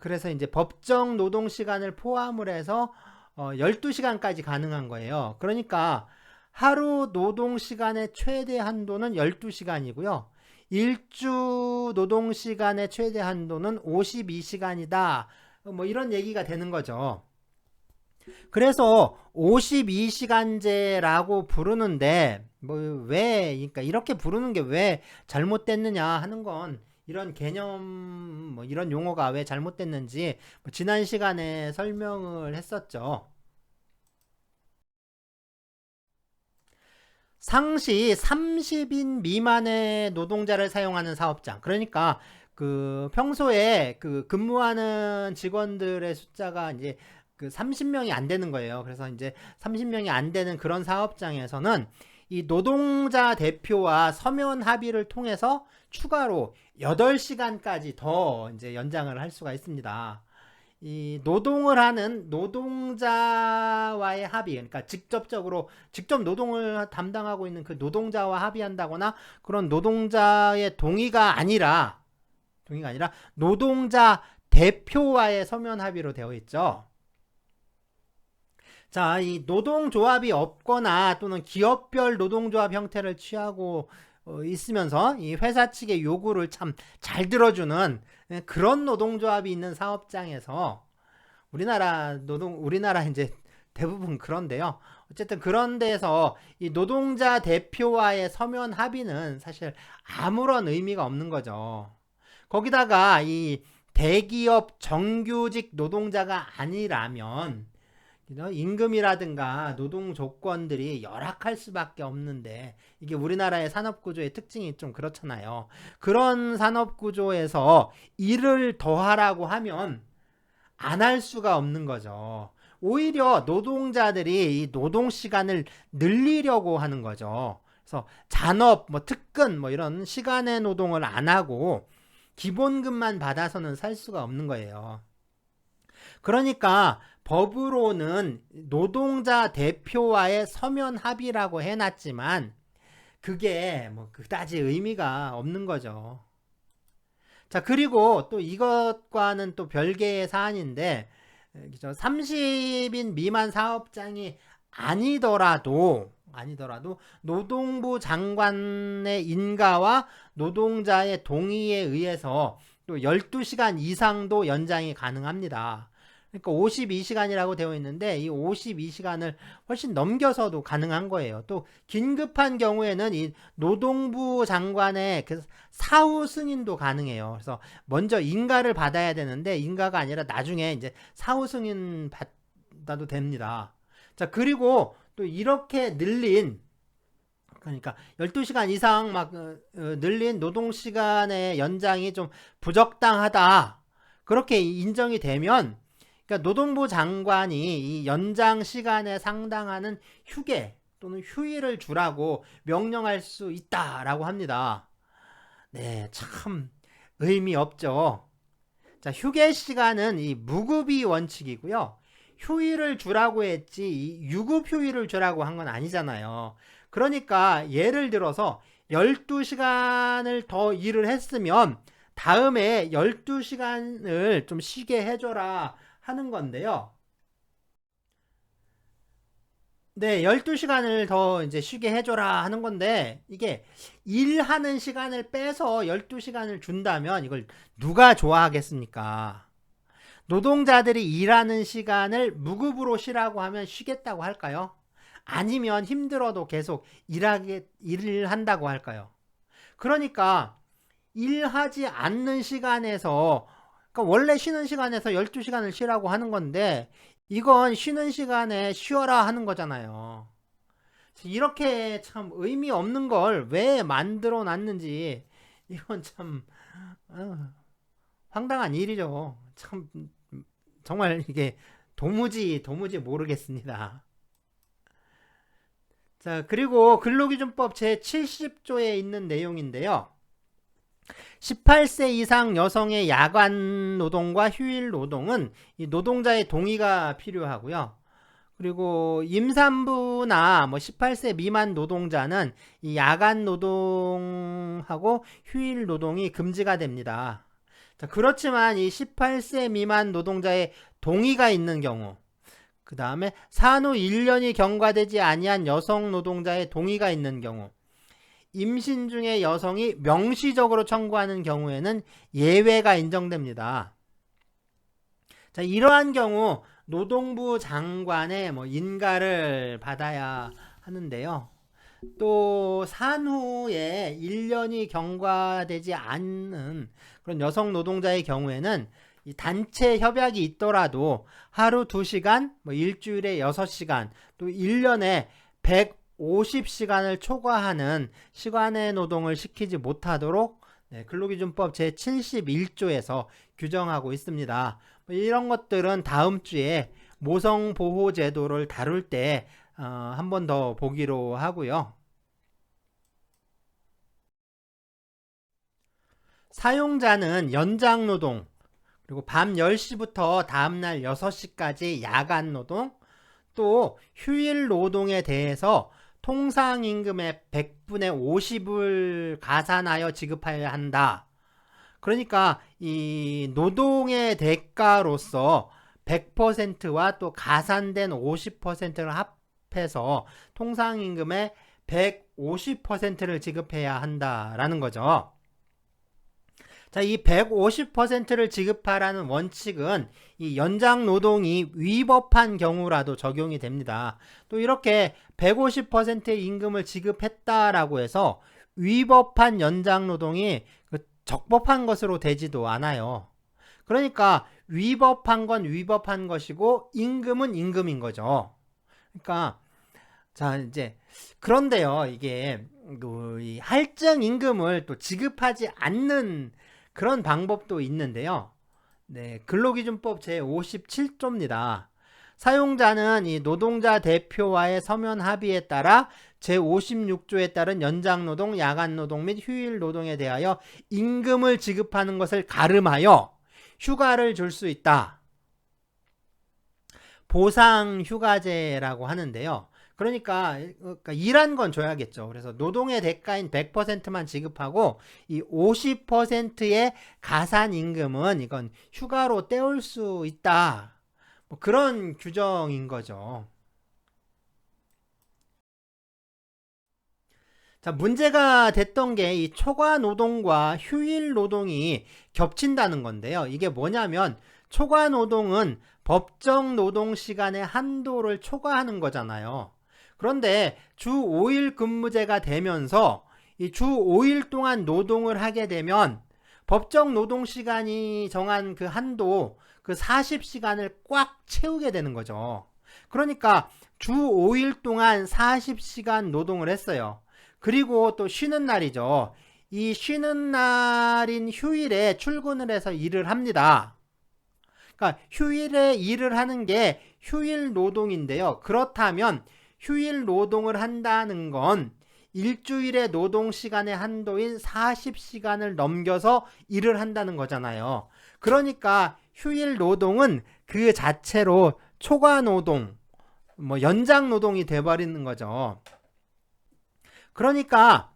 Speaker 1: 그래서 이제 법정 노동시간을 포함을 해서 12시간까지 가능한 거예요. 그러니까 하루 노동시간의 최대 한도는 12시간이고요. 일주 노동시간의 최대 한도는 52시간이다. 뭐 이런 얘기가 되는 거죠. 그래서 52시간제라고 부르는데 뭐 왜 그러니까 이렇게 부르는 게 왜 잘못됐느냐 하는 건 이런 개념 뭐 이런 용어가 왜 잘못됐는지 뭐 지난 시간에 설명을 했었죠. 상시 30인 미만의 노동자를 사용하는 사업장. 그러니까 평소에 근무하는 직원들의 숫자가 이제 30명이 안 되는 거예요. 그래서 이제 30명이 안 되는 그런 사업장에서는 이 노동자 대표와 서면 합의를 통해서 추가로 8시간까지 더 이제 연장을 할 수가 있습니다. 이 노동을 하는 노동자와의 합의, 그러니까 직접 노동을 담당하고 있는 그 노동자와 합의한다거나 그런 노동자의 동의가 아니라 노동자 대표와의 서면 합의로 되어 있죠. 자, 이 노동조합이 없거나 또는 기업별 노동조합 형태를 취하고 있으면서 이 회사 측의 요구를 참 잘 들어주는 그런 노동조합이 있는 사업장에서 우리나라 이제 대부분 그런데요. 어쨌든 그런 데서 이 노동자 대표와의 서면 합의는 사실 아무런 의미가 없는 거죠. 거기다가 이 대기업 정규직 노동자가 아니라면 임금이라든가 노동 조건들이 열악할 수밖에 없는데 이게 우리나라의 산업구조의 특징이 좀 그렇잖아요. 그런 산업구조에서 일을 더 하라고 하면 안 할 수가 없는 거죠. 오히려 노동자들이 이 노동시간을 늘리려고 하는 거죠. 그래서 잔업, 뭐 특근, 뭐 이런 시간의 노동을 안 하고 기본급만 받아서는 살 수가 없는 거예요. 그러니까 법으로는 노동자 대표와의 서면 합의라고 해놨지만 그게 뭐 그다지 의미가 없는 거죠. 자, 그리고 또 이것과는 또 별개의 사안인데 30인 미만 사업장이 아니더라도 노동부 장관의 인가와 노동자의 동의에 의해서 또 12시간 이상도 연장이 가능합니다. 그러니까 52시간이라고 되어 있는데 이 52시간을 훨씬 넘겨서도 가능한 거예요. 또 긴급한 경우에는 이 노동부 장관의 그 사후 승인도 가능해요. 그래서 먼저 인가를 받아야 되는데 인가가 아니라 나중에 이제 사후 승인 받아도 됩니다. 자, 그리고 또 이렇게 늘린 그러니까 12시간 이상 막 늘린 노동시간의 연장이 좀 부적당하다. 그렇게 인정이 되면 그러니까 노동부 장관이 이 연장 시간에 상당하는 휴게 또는 휴일을 주라고 명령할 수 있다라고 합니다. 네, 참 의미 없죠. 자, 휴게 시간은 이 무급이 원칙이고요. 휴일을 주라고 했지 이 유급 휴일을 주라고 한 건 아니잖아요. 그러니까 예를 들어서 12시간을 더 일을 했으면 다음에 12시간을 좀 쉬게 해줘라 하는 건데요. 네, 12시간을 더 이제 쉬게 해줘라 하는 건데, 이게 일하는 시간을 빼서 12시간을 준다면 이걸 누가 좋아하겠습니까? 노동자들이 일하는 시간을 무급으로 쉬라고 하면 쉬겠다고 할까요? 아니면 힘들어도 계속 일을 한다고 할까요? 그러니까 일하지 않는 시간에서 그러니까 원래 쉬는 시간에서 12시간을 쉬라고 하는 건데 이건 쉬는 시간에 쉬어라 하는 거잖아요. 이렇게 참 의미 없는 걸 왜 만들어 놨는지 이건 참 어, 황당한 일이죠. 참 정말 이게 도무지 모르겠습니다. 자, 그리고 근로기준법 제70조에 있는 내용인데요. 18세 이상 여성의 야간 노동과 휴일 노동은 이 노동자의 동의가 필요하고요. 그리고 임산부나 18세 미만 노동자는 이 야간 노동하고 휴일 노동이 금지가 됩니다. 자, 그렇지만 이 18세 미만 노동자의 동의가 있는 경우, 그 다음에 산후 1년이 경과되지 아니한 여성 노동자의 동의가 있는 경우, 임신 중에 여성이 명시적으로 청구하는 경우에는 예외가 인정됩니다. 자, 이러한 경우 노동부 장관의 인가를 받아야 하는데요. 또 산후에 1년이 경과되지 않는 그런 여성 노동자의 경우에는 이 단체 협약이 있더라도 하루 2시간, 일주일에 6시간, 또 1년에 150시간을 초과하는 시간의 노동을 시키지 못하도록 근로기준법 제71조에서 규정하고 있습니다. 이런 것들은 다음 주에 모성보호제도를 다룰 때 한 번 더 보기로 하고요. 사용자는 연장노동, 그리고 밤 10시부터 다음날 6시까지 야간노동, 또 휴일 노동에 대해서 통상임금의 100분의 50을 가산하여 지급해야 한다. 그러니까 이 노동의 대가로서 100%와 또 가산된 50%를 합해서 통상임금의 150%를 지급해야 한다라는 거죠. 자, 이 150%를 지급하라는 원칙은 이 연장 노동이 위법한 경우라도 적용이 됩니다. 또 이렇게 150%의 임금을 지급했다라고 해서 위법한 연장 노동이 적법한 것으로 되지도 않아요. 그러니까 위법한 건 위법한 것이고 임금은 임금인 거죠. 그러니까 자, 이제 그런데요, 이게 이 할증 임금을 또 지급하지 않는 그런 방법도 있는데요. 근로기준법 제57조입니다. 사용자는 이 노동자 대표와의 서면 합의에 따라 제56조에 따른 연장노동, 야간노동 및 휴일노동에 대하여 임금을 지급하는 것을 가름하여 휴가를 줄 수 있다. 보상휴가제라고 하는데요. 그러니까 일한 건 줘야겠죠. 그래서 노동의 대가인 100%만 지급하고 이 50%의 가산임금은 이건 휴가로 떼올 수 있다. 그런 규정인 거죠. 자, 문제가 됐던 게 이 초과 노동과 휴일 노동이 겹친다는 건데요. 이게 뭐냐면 초과 노동은 법정 노동 시간의 한도를 초과하는 거잖아요. 그런데 주 5일 근무제가 되면서 이 주 5일 동안 노동을 하게 되면 법정 노동 시간이 정한 그 한도, 그 40시간을 꽉 채우게 되는 거죠. 그러니까 주 5일 동안 40시간 노동을 했어요. 그리고 또 쉬는 날이죠. 이 쉬는 날인 휴일에 출근을 해서 일을 합니다. 그러니까 휴일에 일을 하는 게 휴일 노동인데요. 그렇다면 휴일 노동을 한다는 건 일주일의 노동 시간의 한도인 40시간을 넘겨서 일을 한다는 거잖아요. 그러니까 휴일 노동은 그 자체로 초과 노동, 연장 노동이 돼버리는 거죠. 그러니까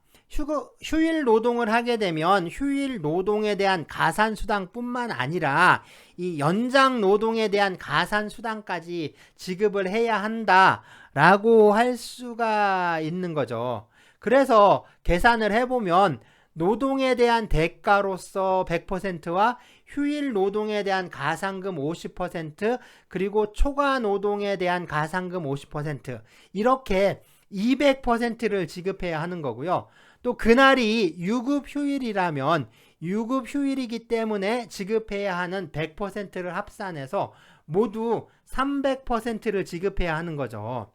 Speaker 1: 휴일 노동을 하게 되면 휴일 노동에 대한 가산수당뿐만 아니라 이 연장 노동에 대한 가산수당까지 지급을 해야 한다라고 할 수가 있는 거죠. 그래서 계산을 해보면 노동에 대한 대가로서 100%와 휴일 노동에 대한 가산금 50% 그리고 초과 노동에 대한 가산금 50% 이렇게 200%를 지급해야 하는 거고요. 또 그날이 유급 휴일이라면 유급 휴일이기 때문에 지급해야 하는 100%를 합산해서 모두 300%를 지급해야 하는 거죠.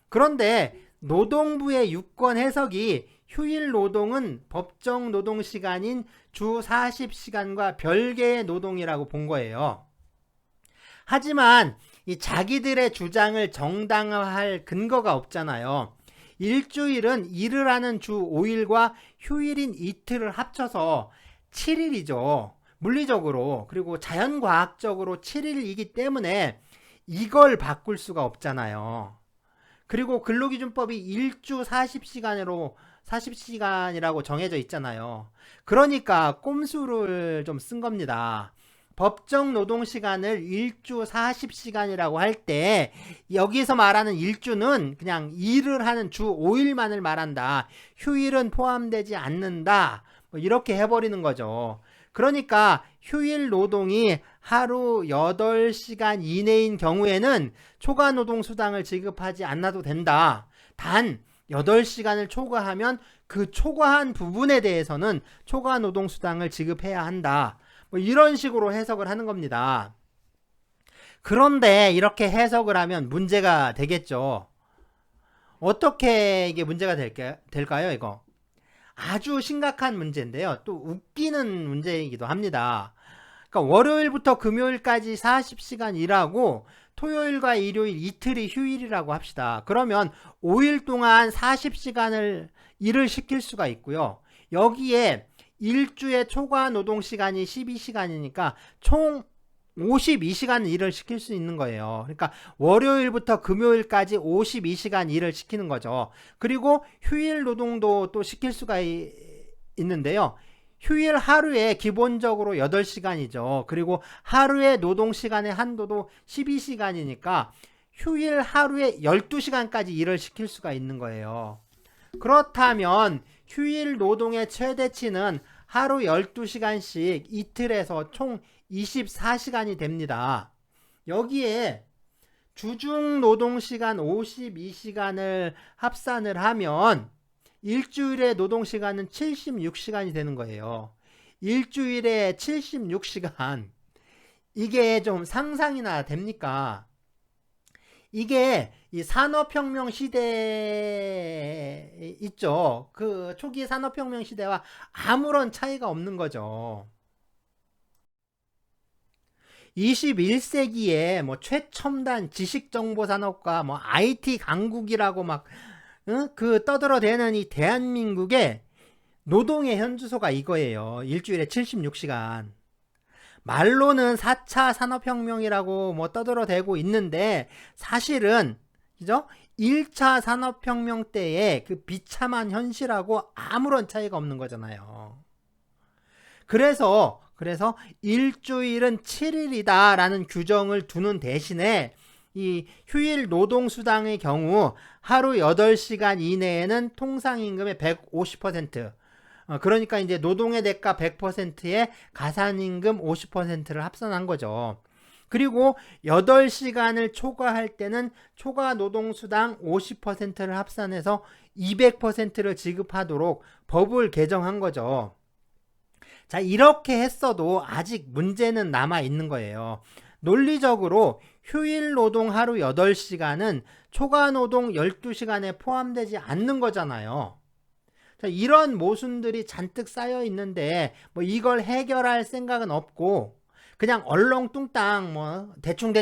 Speaker 1: 그런데 노동부의 유권 해석이 휴일 노동은 법정 노동 시간인 주 40시간과 별개의 노동이라고 본 거예요. 하지만 이 자기들의 주장을 정당화할 근거가 없잖아요. 일주일은 일을 하는 주 5일과 휴일인 이틀을 합쳐서 7일이죠. 물리적으로 그리고 자연과학적으로 7일이기 때문에 이걸 바꿀 수가 없잖아요. 그리고 근로기준법이 일주 40시간이라고 정해져 있잖아요. 그러니까 꼼수를 좀 쓴 겁니다. 법정 노동시간을 일주 40시간이라고 할 때 여기서 말하는 일주는 그냥 일을 하는 주 5일만을 말한다. 휴일은 포함되지 않는다. 뭐 이렇게 해버리는 거죠. 그러니까 휴일 노동이 하루 8시간 이내인 경우에는 초과 노동 수당을 지급하지 않아도 된다. 단 8시간을 초과하면 그 초과한 부분에 대해서는 초과 노동 수당을 지급해야 한다. 뭐 이런 식으로 해석을 하는 겁니다. 그런데 이렇게 해석을 하면 문제가 되겠죠. 어떻게 이게 문제가 될까요, 이거? 아주 심각한 문제인데요. 또 웃기는 문제이기도 합니다. 그러니까 월요일부터 금요일까지 40시간 일하고 토요일과 일요일 이틀이 휴일이라고 합시다. 그러면 5일 동안 40시간을 일을 시킬 수가 있고요. 여기에 일주의 초과 노동 시간이 12시간이니까 총 52시간 일을 시킬 수 있는 거예요. 그러니까 월요일부터 금요일까지 52시간 일을 시키는 거죠. 그리고 휴일 노동도 또 시킬 수가 있는데요. 휴일 하루에 기본적으로 8시간이죠. 그리고 하루의 노동 시간의 한도도 12시간이니까 휴일 하루에 12시간까지 일을 시킬 수가 있는 거예요. 그렇다면 휴일 노동의 최대치는 하루 12시간씩 이틀에서 총 24시간이 됩니다. 여기에 주중 노동시간 52시간을 합산을 하면 일주일의 노동시간은 76시간이 되는 거예요. 일주일에 76시간. 이게 좀 상상이나 됩니까? 이게 이 산업혁명 시대에 있죠. 그 초기 산업혁명 시대와 아무런 차이가 없는 거죠. 21세기에 뭐 최첨단 지식정보산업과 뭐 IT 강국이라고 막 그 떠들어대는 이 대한민국의 노동의 현주소가 이거예요. 일주일에 76시간. 말로는 4차 산업혁명이라고 뭐 떠들어대고 있는데 사실은 그죠? 1차 산업혁명 때의 그 비참한 현실하고 아무런 차이가 없는 거잖아요. 그래서 일주일은 7일이다 라는 규정을 두는 대신에 이 휴일 노동수당의 경우 하루 8시간 이내에는 통상임금의 150%, 그러니까 이제 노동의 대가 100%에 가산임금 50%를 합산한 거죠. 그리고 8시간을 초과할 때는 초과 노동수당 50%를 합산해서 200%를 지급하도록 법을 개정한 거죠. 자, 이렇게 했어도 아직 문제는 남아 있는 거예요. 논리적으로 휴일 노동 하루 8시간은 초과 노동 12시간에 포함되지 않는 거잖아요. 자, 이런 모순들이 잔뜩 쌓여 있는데 뭐 이걸 해결할 생각은 없고 그냥 얼렁뚱땅 뭐 대충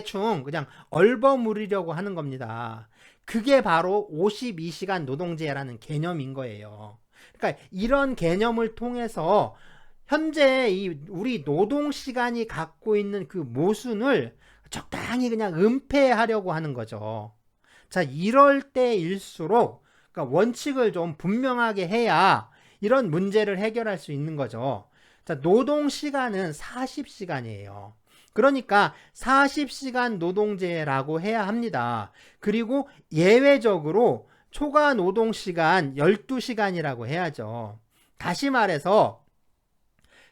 Speaker 1: 그냥 얼버무리려고 하는 겁니다. 그게 바로 52시간 노동제라는 개념인 거예요. 그러니까 이런 개념을 통해서 현재 우리 노동 시간이 갖고 있는 그 모순을 적당히 그냥 은폐하려고 하는 거죠. 자, 이럴 때일수록 그러니까 원칙을 좀 분명하게 해야 이런 문제를 해결할 수 있는 거죠. 자, 노동 시간은 40시간이에요. 그러니까 40시간 노동제라고 해야 합니다. 그리고 예외적으로 초과 노동 시간 12시간이라고 해야죠. 다시 말해서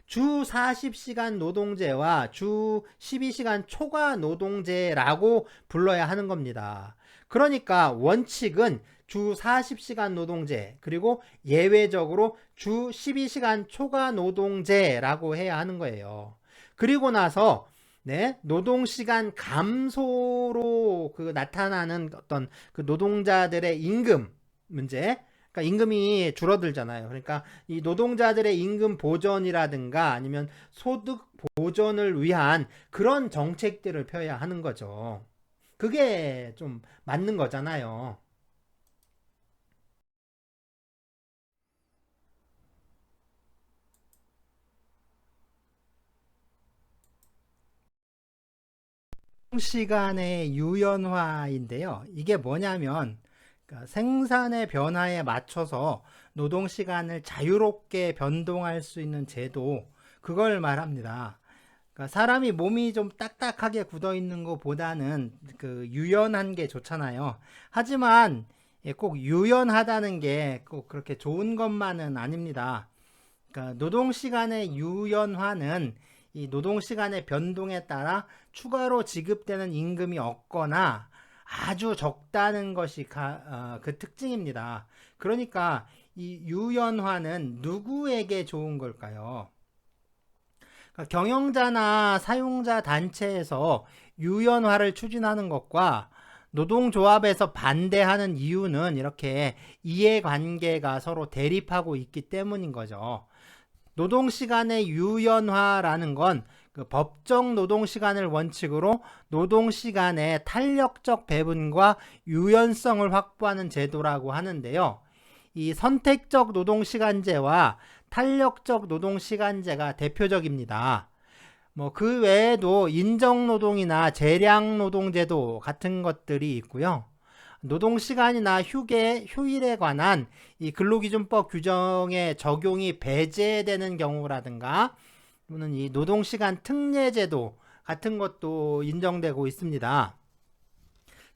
Speaker 1: 주 40시간 노동제와 주 12시간 초과 노동제라고 불러야 하는 겁니다. 그러니까 원칙은 주 40시간 노동제 그리고 예외적으로 주 12시간 초과 노동제라고 해야 하는 거예요. 그리고 나서 네, 노동시간 감소로 그 나타나는 어떤 그 노동자들의 임금 문제, 그러니까 임금이 줄어들잖아요. 그러니까 이 노동자들의 임금 보전이라든가 아니면 소득 보전을 위한 그런 정책들을 펴야 하는 거죠. 그게 좀 맞는 거잖아요. 시간의 유연화인데요. 이게 뭐냐면 그러니까 생산의 변화에 맞춰서 노동 시간을 자유롭게 변동할 수 있는 제도, 그걸 말합니다. 그러니까 사람이 몸이 좀 딱딱하게 굳어 있는 것보다는 그 유연한 게 좋잖아요. 하지만 꼭 유연하다는 게 꼭 그렇게 좋은 것만은 아닙니다. 그러니까 노동 시간의 유연화는 이 노동 시간의 변동에 따라 추가로 지급되는 임금이 없거나 아주 적다는 것이 그 특징입니다. 그러니까 이 유연화는 누구에게 좋은 걸까요? 그러니까 경영자나 사용자 단체에서 유연화를 추진하는 것과 노동조합에서 반대하는 이유는 이렇게 이해관계가 서로 대립하고 있기 때문인 거죠. 노동시간의 유연화라는 건 그 법정 노동시간을 원칙으로 노동시간의 탄력적 배분과 유연성을 확보하는 제도라고 하는데요. 이 선택적 노동시간제와 탄력적 노동시간제가 대표적입니다. 뭐 그 외에도 인정노동이나 재량노동제도 같은 것들이 있고요. 노동시간이나 휴일에 관한 이 근로기준법 규정의 적용이 배제되는 경우라든가 또는 이 노동시간 특례제도 같은 것도 인정되고 있습니다.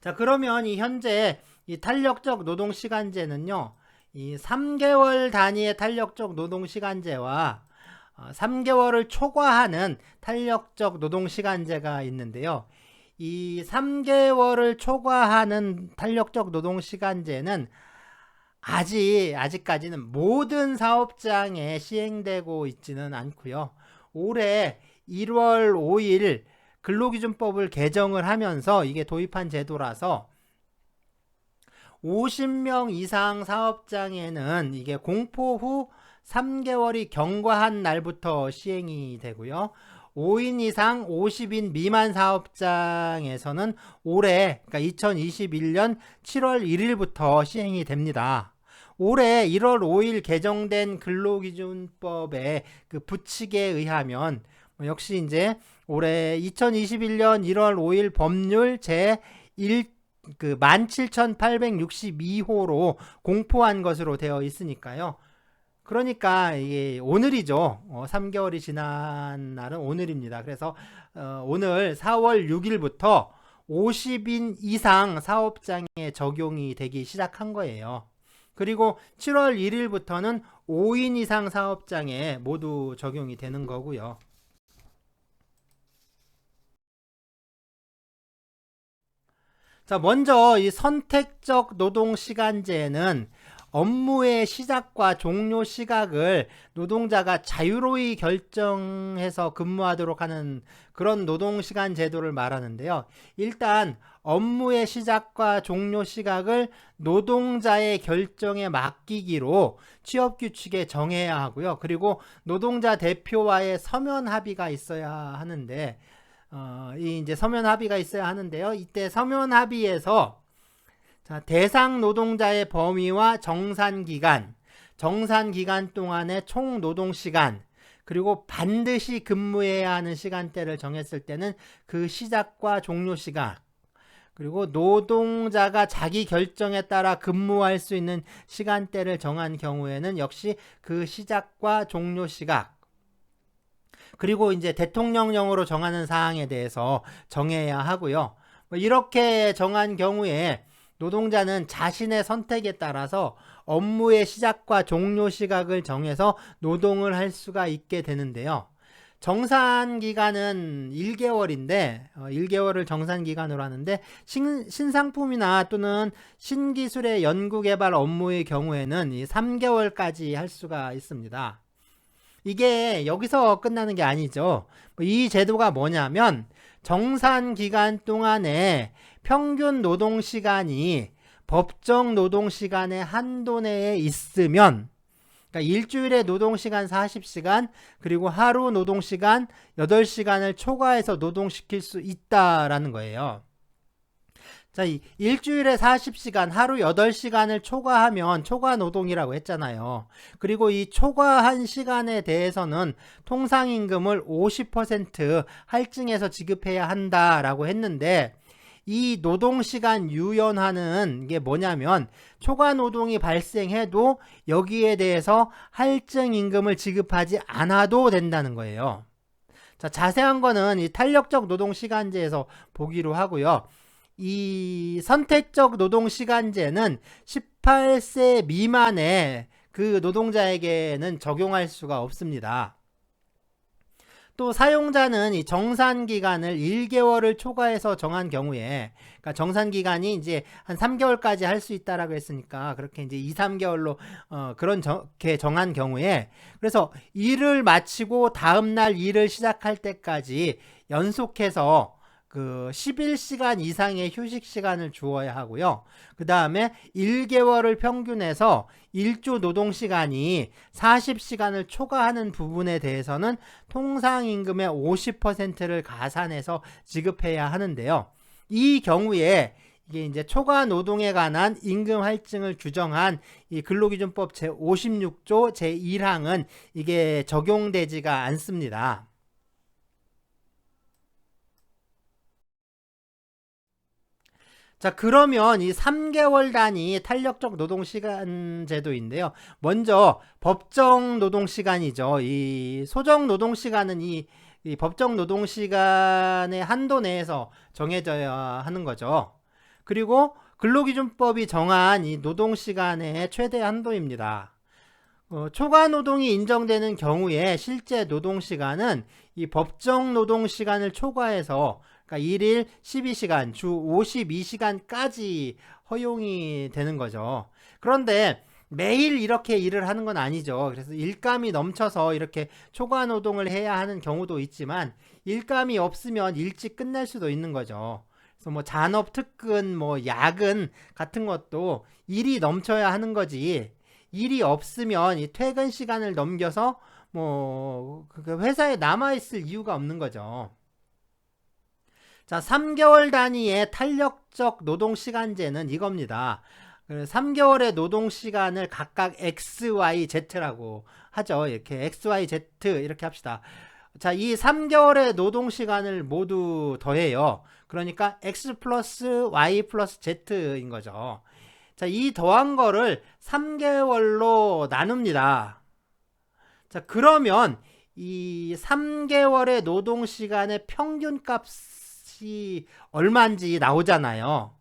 Speaker 1: 자, 그러면 이 현재 이 탄력적 노동시간제는요, 이 3개월 단위의 탄력적 노동시간제와 3개월을 초과하는 탄력적 노동시간제가 있는데요. 이 3개월을 초과하는 탄력적 노동시간제는 아직까지는 모든 사업장에 시행되고 있지는 않고요. 올해 1월 5일 근로기준법을 개정을 하면서 이게 도입한 제도라서 50명 이상 사업장에는 이게 공포 후 3개월이 경과한 날부터 시행이 되고요. 5인 이상 50인 미만 사업장에서는 올해 그러니까 2021년 7월 1일부터 시행이 됩니다. 올해 1월 5일 개정된 근로기준법의 그 부칙에 의하면 역시 이제 올해 2021년 1월 5일 법률 제1 그 17,862호로 공포한 것으로 되어 있으니까요. 그러니까 이게 오늘이죠. 3개월이 지난 날은 오늘입니다. 그래서 오늘 4월 6일부터 50인 이상 사업장에 적용이 되기 시작한 거예요. 그리고 7월 1일부터는 5인 이상 사업장에 모두 적용이 되는 거고요. 자, 먼저 이 선택적 노동시간제는 업무의 시작과 종료 시각을 노동자가 자유로이 결정해서 근무하도록 하는 그런 노동시간 제도를 말하는데요. 일단 업무의 시작과 종료 시각을 노동자의 결정에 맡기기로 취업규칙에 정해야 하고요. 그리고 노동자 대표와의 서면 합의가 있어야 하는데 이 이제 서면 합의가 있어야 하는데요. 이때 서면 합의에서 자, 대상 노동자의 범위와 정산 기간 동안의 총 노동 시간, 그리고 반드시 근무해야 하는 시간대를 정했을 때는 그 시작과 종료 시간, 그리고 노동자가 자기 결정에 따라 근무할 수 있는 시간대를 정한 경우에는 역시 그 시작과 종료 시각, 그리고 이제 대통령령으로 정하는 사항에 대해서 정해야 하고요. 이렇게 정한 경우에 노동자는 자신의 선택에 따라서 업무의 시작과 종료 시각을 정해서 노동을 할 수가 있게 되는데요. 정산 기간은 1개월인데 1개월을 정산 기간으로 하는데 신상품이나 또는 신기술의 연구개발 업무의 경우에는 3개월까지 할 수가 있습니다. 이게 여기서 끝나는 게 아니죠. 이 제도가 뭐냐면 정산 기간 동안에 평균 노동 시간이 법정 노동 시간의 한도 내에 있으면, 그러니까 일주일에 노동 시간 40시간 그리고 하루 노동 시간 8시간을 초과해서 노동시킬 수 있다라는 거예요. 자, 일주일에 40시간, 하루 8시간을 초과하면 초과 노동이라고 했잖아요. 그리고 이 초과한 시간에 대해서는 통상임금을 50% 할증해서 지급해야 한다라고 했는데, 이 노동시간 유연화는 이게 뭐냐면 초과 노동이 발생해도 여기에 대해서 할증임금을 지급하지 않아도 된다는 거예요. 자, 자세한 거는 이 탄력적 노동시간제에서 보기로 하고요. 이 선택적 노동시간제는 18세 미만의 그 노동자에게는 적용할 수가 없습니다. 또 사용자는 이 정산기간을 1개월을 초과해서 정한 경우에, 그러니까 정산기간이 이제 한 3개월까지 할 수 있다라고 했으니까 그렇게 이제 2, 3개월로 그렇게 정한 경우에, 그래서 일을 마치고 다음날 일을 시작할 때까지 연속해서 그 11시간 이상의 휴식 시간을 주어야 하고요. 그 다음에 1개월을 평균해서 일주 노동 시간이 40시간을 초과하는 부분에 대해서는 통상임금의 50%를 가산해서 지급해야 하는데요. 이 경우에 이게 이제 초과 노동에 관한 임금 할증을 규정한 이 근로기준법 제56조 제1항은 이게 적용되지가 않습니다. 자, 그러면 이 3개월 단위 탄력적 노동시간 제도인데요. 먼저 법정 노동시간이죠. 이 소정 노동시간은 이 법정 노동시간의 한도 내에서 정해져야 하는 거죠. 그리고 근로기준법이 정한 이 노동시간의 최대 한도입니다. 초과 노동이 인정되는 경우에 실제 노동시간은 이 법정 노동시간을 초과해서, 그러니까 1일 12시간, 주 52시간까지 허용이 되는 거죠. 그런데 매일 이렇게 일을 하는 건 아니죠. 그래서 일감이 넘쳐서 이렇게 초과 노동을 해야 하는 경우도 있지만, 일감이 없으면 일찍 끝날 수도 있는 거죠. 그래서 뭐 잔업 특근, 뭐 야근 같은 것도 일이 넘쳐야 하는 거지, 일이 없으면 이 퇴근 시간을 넘겨서 뭐 회사에 남아있을 이유가 없는 거죠. 자, 3개월 단위의 탄력적 노동시간제는 이겁니다. 3개월의 노동시간을 각각 XYZ라고 하죠. 이렇게 XYZ 이렇게 합시다. 자, 이 3개월의 노동시간을 모두 더해요. 그러니까 X 플러스 Y 플러스 Z인 거죠. 자, 이 더한 거를 3개월로 나눕니다. 자, 그러면 이 3개월의 노동시간의 평균값이 얼마인지 나오잖아요.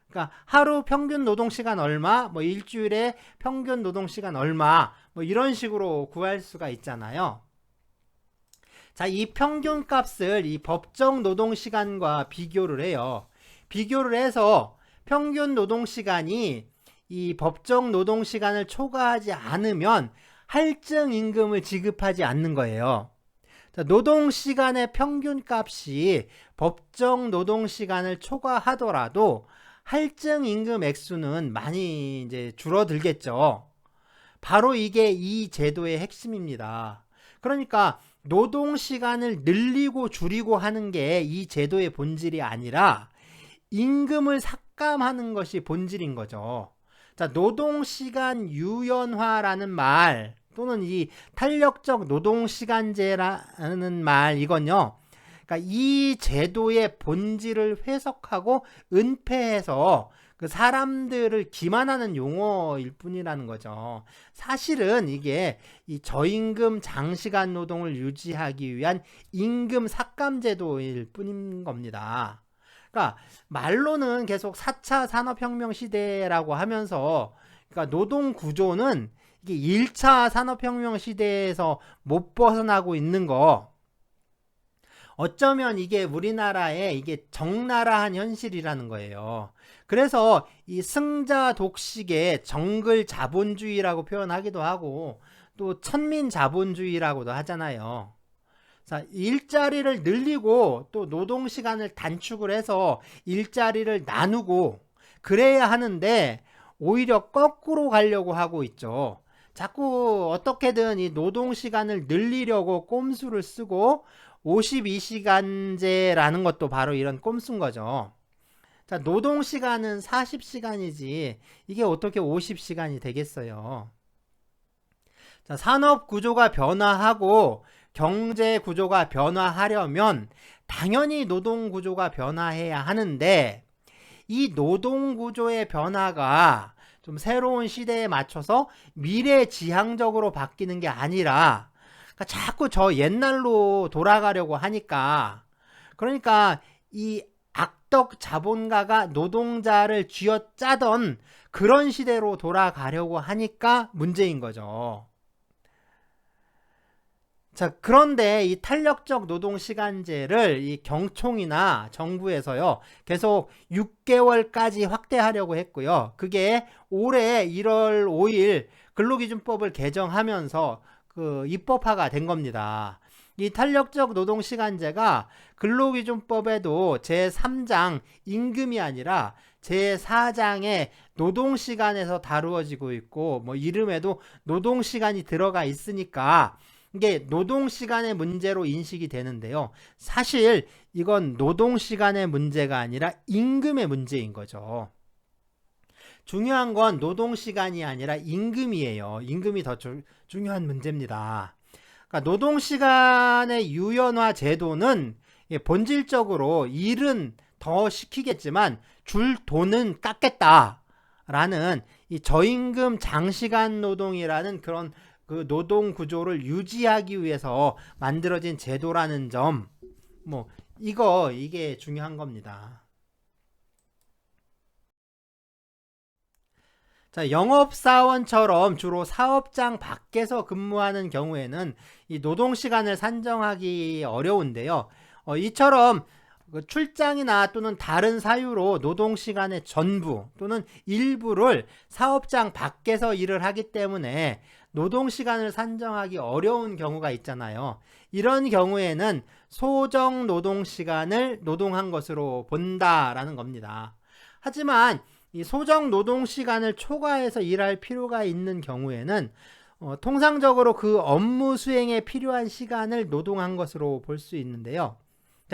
Speaker 1: 그러니까 하루 평균 노동시간 얼마, 뭐 일주일에 평균 노동시간 얼마, 뭐 이런 식으로 구할 수가 있잖아요. 자, 이 평균값을 이 법정 노동시간과 비교를 해요. 비교를 해서 평균 노동시간이 이 법정 노동시간을 초과하지 않으면 할증임금을 지급하지 않는 거예요. 자, 노동시간의 평균값이 법정 노동시간을 초과하더라도 할증임금 액수는 많이 이제 줄어들겠죠. 바로 이게 이 제도의 핵심입니다. 그러니까 노동시간을 늘리고 줄이고 하는 게 이 제도의 본질이 아니라 임금을 삭감하는 것이 본질인 거죠. 자, 노동시간 유연화라는 말, 또는 이 탄력적 노동시간제라는 말, 이건요, 그러니까 이 제도의 본질을 해석하고 은폐해서 그 사람들을 기만하는 용어일 뿐이라는 거죠. 사실은 이게 이 저임금 장시간 노동을 유지하기 위한 임금 삭감 제도일 뿐인 겁니다. 그러니까 말로는 계속 4차 산업혁명 시대라고 하면서, 그러니까 노동 구조는 이게 1차 산업혁명 시대에서 못 벗어나고 있는 거, 어쩌면 이게 우리나라의 이게 적나라한 현실이라는 거예요. 그래서 이 승자 독식의 정글 자본주의라고 표현하기도 하고, 또 천민 자본주의라고도 하잖아요. 자, 일자리를 늘리고 또 노동 시간을 단축을 해서 일자리를 나누고 그래야 하는데 오히려 거꾸로 가려고 하고 있죠. 자꾸 어떻게든 이 노동 시간을 늘리려고 꼼수를 쓰고 52시간제라는 것도 바로 이런 꼼수인 거죠. 자, 노동 시간은 40시간이지 이게 어떻게 50시간이 되겠어요. 자, 산업 구조가 변화하고 경제 구조가 변화하려면 당연히 노동 구조가 변화해야 하는데 이 노동 구조의 변화가 좀 새로운 시대에 맞춰서 미래지향적으로 바뀌는 게 아니라 그러니까 자꾸 저 옛날로 돌아가려고 하니까 그러니까 이 악덕 자본가가 노동자를 쥐어짜던 그런 시대로 돌아가려고 하니까 문제인 거죠. 자, 그런데 이 탄력적 노동시간제를 이 경총이나 정부에서요, 계속 6개월까지 확대하려고 했고요. 그게 올해 1월 5일 근로기준법을 개정하면서 입법화가 된 겁니다. 이 탄력적 노동시간제가 근로기준법에도 제3장 임금이 아니라 제4장의 노동시간에서 다루어지고 있고, 뭐 이름에도 노동시간이 들어가 있으니까 이게 노동시간의 문제로 인식이 되는데요. 사실 이건 노동시간의 문제가 아니라 임금의 문제인 거죠. 중요한 건 노동시간이 아니라 임금이에요. 임금이 더 중요한 문제입니다. 그러니까 노동시간의 유연화 제도는 본질적으로 일은 더 시키겠지만 줄 돈은 깎겠다라는 이 저임금 장시간 노동이라는 그런 그 노동 구조를 유지하기 위해서 만들어진 제도라는 점, 뭐 이게 중요한 겁니다. 자, 영업사원처럼 주로 사업장 밖에서 근무하는 경우에는 이 노동시간을 산정하기 어려운데요. 이처럼 출장이나 또는 다른 사유로 노동시간의 전부 또는 일부를 사업장 밖에서 일을 하기 때문에 노동시간을 산정하기 어려운 경우가 있잖아요. 이런 경우에는 소정 노동시간을 노동한 것으로 본다라는 겁니다. 하지만 이 소정 노동시간을 초과해서 일할 필요가 있는 경우에는 통상적으로 그 업무 수행에 필요한 시간을 노동한 것으로 볼 수 있는데요.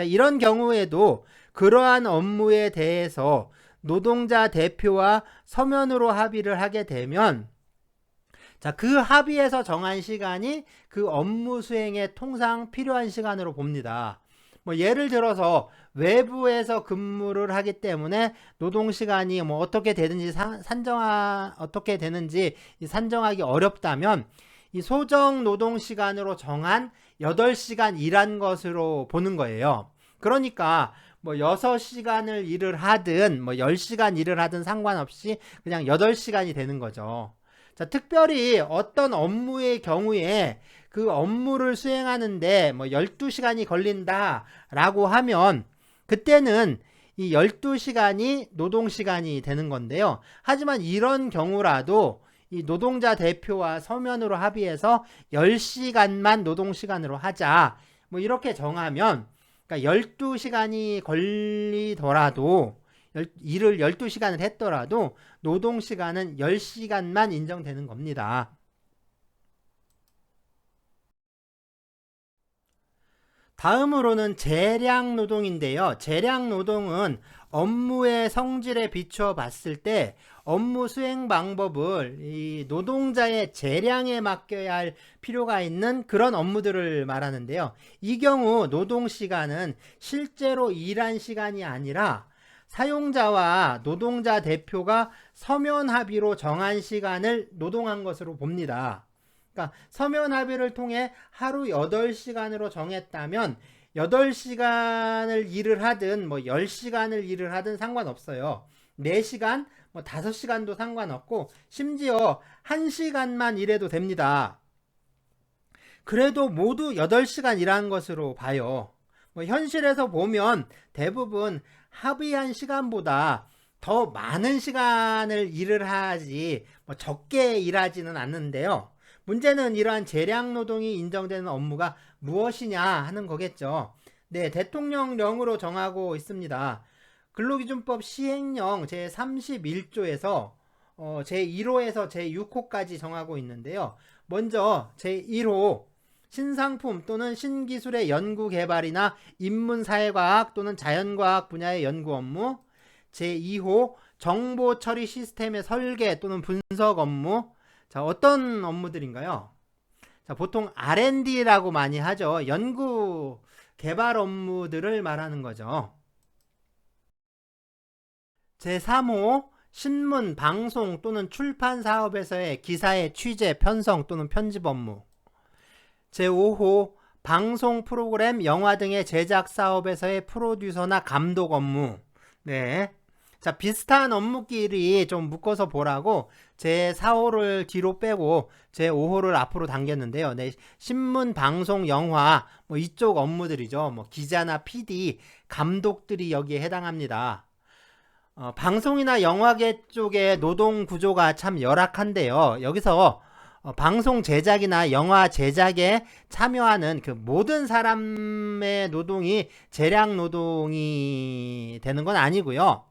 Speaker 1: 이런 경우에도 그러한 업무에 대해서 노동자 대표와 서면으로 합의를 하게 되면 그 합의에서 정한 시간이 그 업무 수행에 통상 필요한 시간으로 봅니다. 예를 들어서 외부에서 근무를 하기 때문에 노동시간이 어떻게 되는지 어떻게 되는지 산정하기 어렵다면 이 소정 노동시간으로 정한 8시간 일한 것으로 보는 거예요. 그러니까 6시간을 일을 하든 10시간 일을 하든 상관없이 그냥 8시간이 되는 거죠. 자, 특별히 어떤 업무의 경우에 그 업무를 수행하는데 12시간이 걸린다 라고 하면 그때는 이 12시간이 노동시간이 되는 건데요. 하지만 이런 경우라도 이 노동자 대표와 서면으로 합의해서 10시간만 노동시간으로 하자 이렇게 정하면 그러니까 12시간이 걸리더라도 일을 12시간을 했더라도 노동시간은 10시간만 인정되는 겁니다. 다음으로는 재량 노동인데요. 재량 노동은 업무의 성질에 비추어 봤을 때 업무 수행 방법을 이 노동자의 재량에 맡겨야 할 필요가 있는 그런 업무들을 말하는데요. 이 경우 노동시간은 실제로 일한 시간이 아니라 사용자와 노동자 대표가 서면 합의로 정한 시간을 노동한 것으로 봅니다. 그러니까 서면 합의를 통해 하루 8시간으로 정했다면 8시간을 일을 하든 10시간을 일을 하든 상관없어요. 4시간, 5시간도 상관없고 심지어 1시간만 일해도 됩니다. 그래도 모두 8시간 일한 것으로 봐요. 현실에서 보면 대부분 합의한 시간보다 더 많은 시간을 일을 하지 적게 일하지는 않는데요. 문제는 이러한 재량 노동이 인정되는 업무가 무엇이냐 하는 거겠죠. 네, 대통령령으로 정하고 있습니다. 근로기준법 시행령 제31조에서 제1호에서 제6호까지 정하고 있는데요. 먼저 제1호 신상품 또는 신기술의 연구개발이나 인문사회과학 또는 자연과학 분야의 연구 업무, 제2호 정보처리 시스템의 설계 또는 분석 업무. 자, 어떤 업무들인가요? 자, 보통 R&D라고 많이 하죠. 연구 개발 업무들을 말하는 거죠. 제3호 신문, 방송 또는 출판 사업에서의 기사의 취재, 편성 또는 편집 업무. 제5호 방송 프로그램, 영화 등의 제작 사업에서의 프로듀서나 감독 업무. 네. 자, 비슷한 업무끼리 좀 묶어서 보라고 제4호를 뒤로 빼고 제5호를 앞으로 당겼는데요. 네, 신문, 방송, 영화 뭐 이쪽 업무들이죠. 뭐 기자나 PD, 감독들이 여기에 해당합니다. 방송이나 영화계 쪽의 노동 구조가 참 열악한데요. 여기서 방송 제작이나 영화 제작에 참여하는 그 모든 사람의 노동이 재량 노동이 되는 건 아니고요.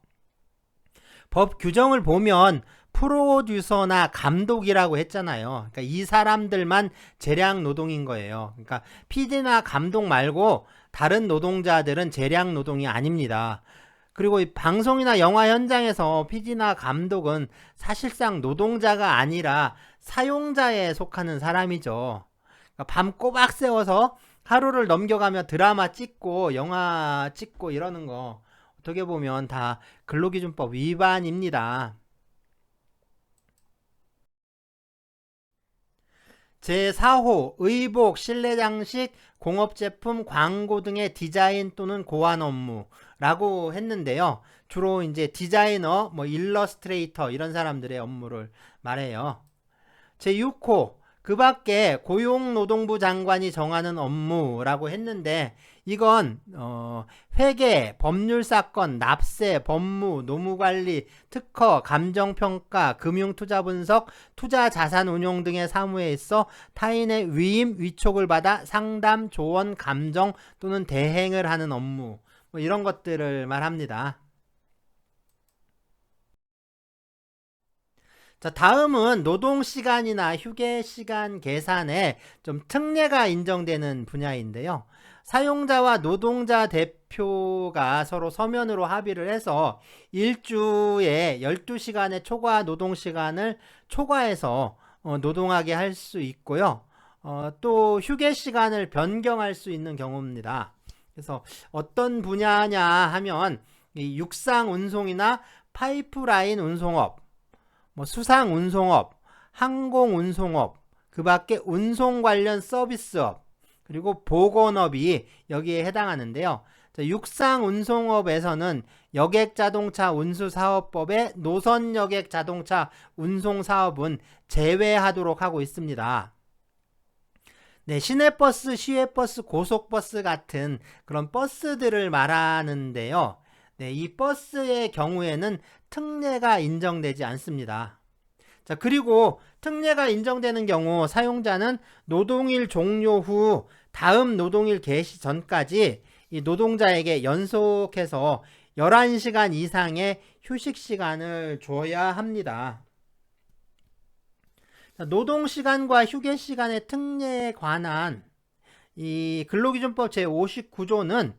Speaker 1: 법 규정을 보면 프로듀서나 감독이라고 했잖아요. 그러니까 이 사람들만 재량 노동인 거예요. 그러니까 PD나 감독 말고 다른 노동자들은 재량 노동이 아닙니다. 그리고 이 방송이나 영화 현장에서 PD나 감독은 사실상 노동자가 아니라 사용자에 속하는 사람이죠. 그러니까 밤 꼬박 세워서 하루를 넘겨가며 드라마 찍고 영화 찍고 이러는 거 어떻게 보면 다 근로기준법 위반입니다. 제4호 의복, 실내장식, 공업제품, 광고 등의 디자인 또는 고안 업무라고 했는데요. 주로 이제 디자이너, 뭐 일러스트레이터 이런 사람들의 업무를 말해요. 제6호 그 밖에 고용노동부 장관이 정하는 업무라고 했는데 이건 회계, 법률사건, 납세, 법무, 노무관리, 특허, 감정평가, 금융투자분석, 투자자산운용 등의 사무에 있어 타인의 위임, 위촉을 받아 상담, 조언, 감정 또는 대행을 하는 업무 뭐 이런 것들을 말합니다. 자, 다음은 노동시간이나 휴게시간 계산에 좀 특례가 인정되는 분야인데요. 사용자와 노동자 대표가 서로 서면으로 합의를 해서 일주에 12시간의 초과 노동시간을 초과해서 노동하게 할 수 있고요. 또 휴게시간을 변경할 수 있는 경우입니다. 그래서 어떤 분야냐 하면 이 육상 운송이나 파이프라인 운송업, 뭐 수상 운송업, 항공 운송업, 그 밖에 운송 관련 서비스업, 그리고 보건업이 여기에 해당하는데요. 육상 운송업에서는 여객자동차 운수사업법의 노선 여객자동차 운송사업은 제외하도록 하고 있습니다. 네, 시내버스, 시외버스, 고속버스 같은 그런 버스들을 말하는데요. 네, 이 버스의 경우에는 특례가 인정되지 않습니다. 자, 그리고 특례가 인정되는 경우 사용자는 노동일 종료 후 다음 노동일 개시 전까지 이 노동자에게 연속해서 11시간 이상의 휴식 시간을 줘야 합니다. 자, 노동시간과 휴게시간의 특례에 관한 이 근로기준법 제59조는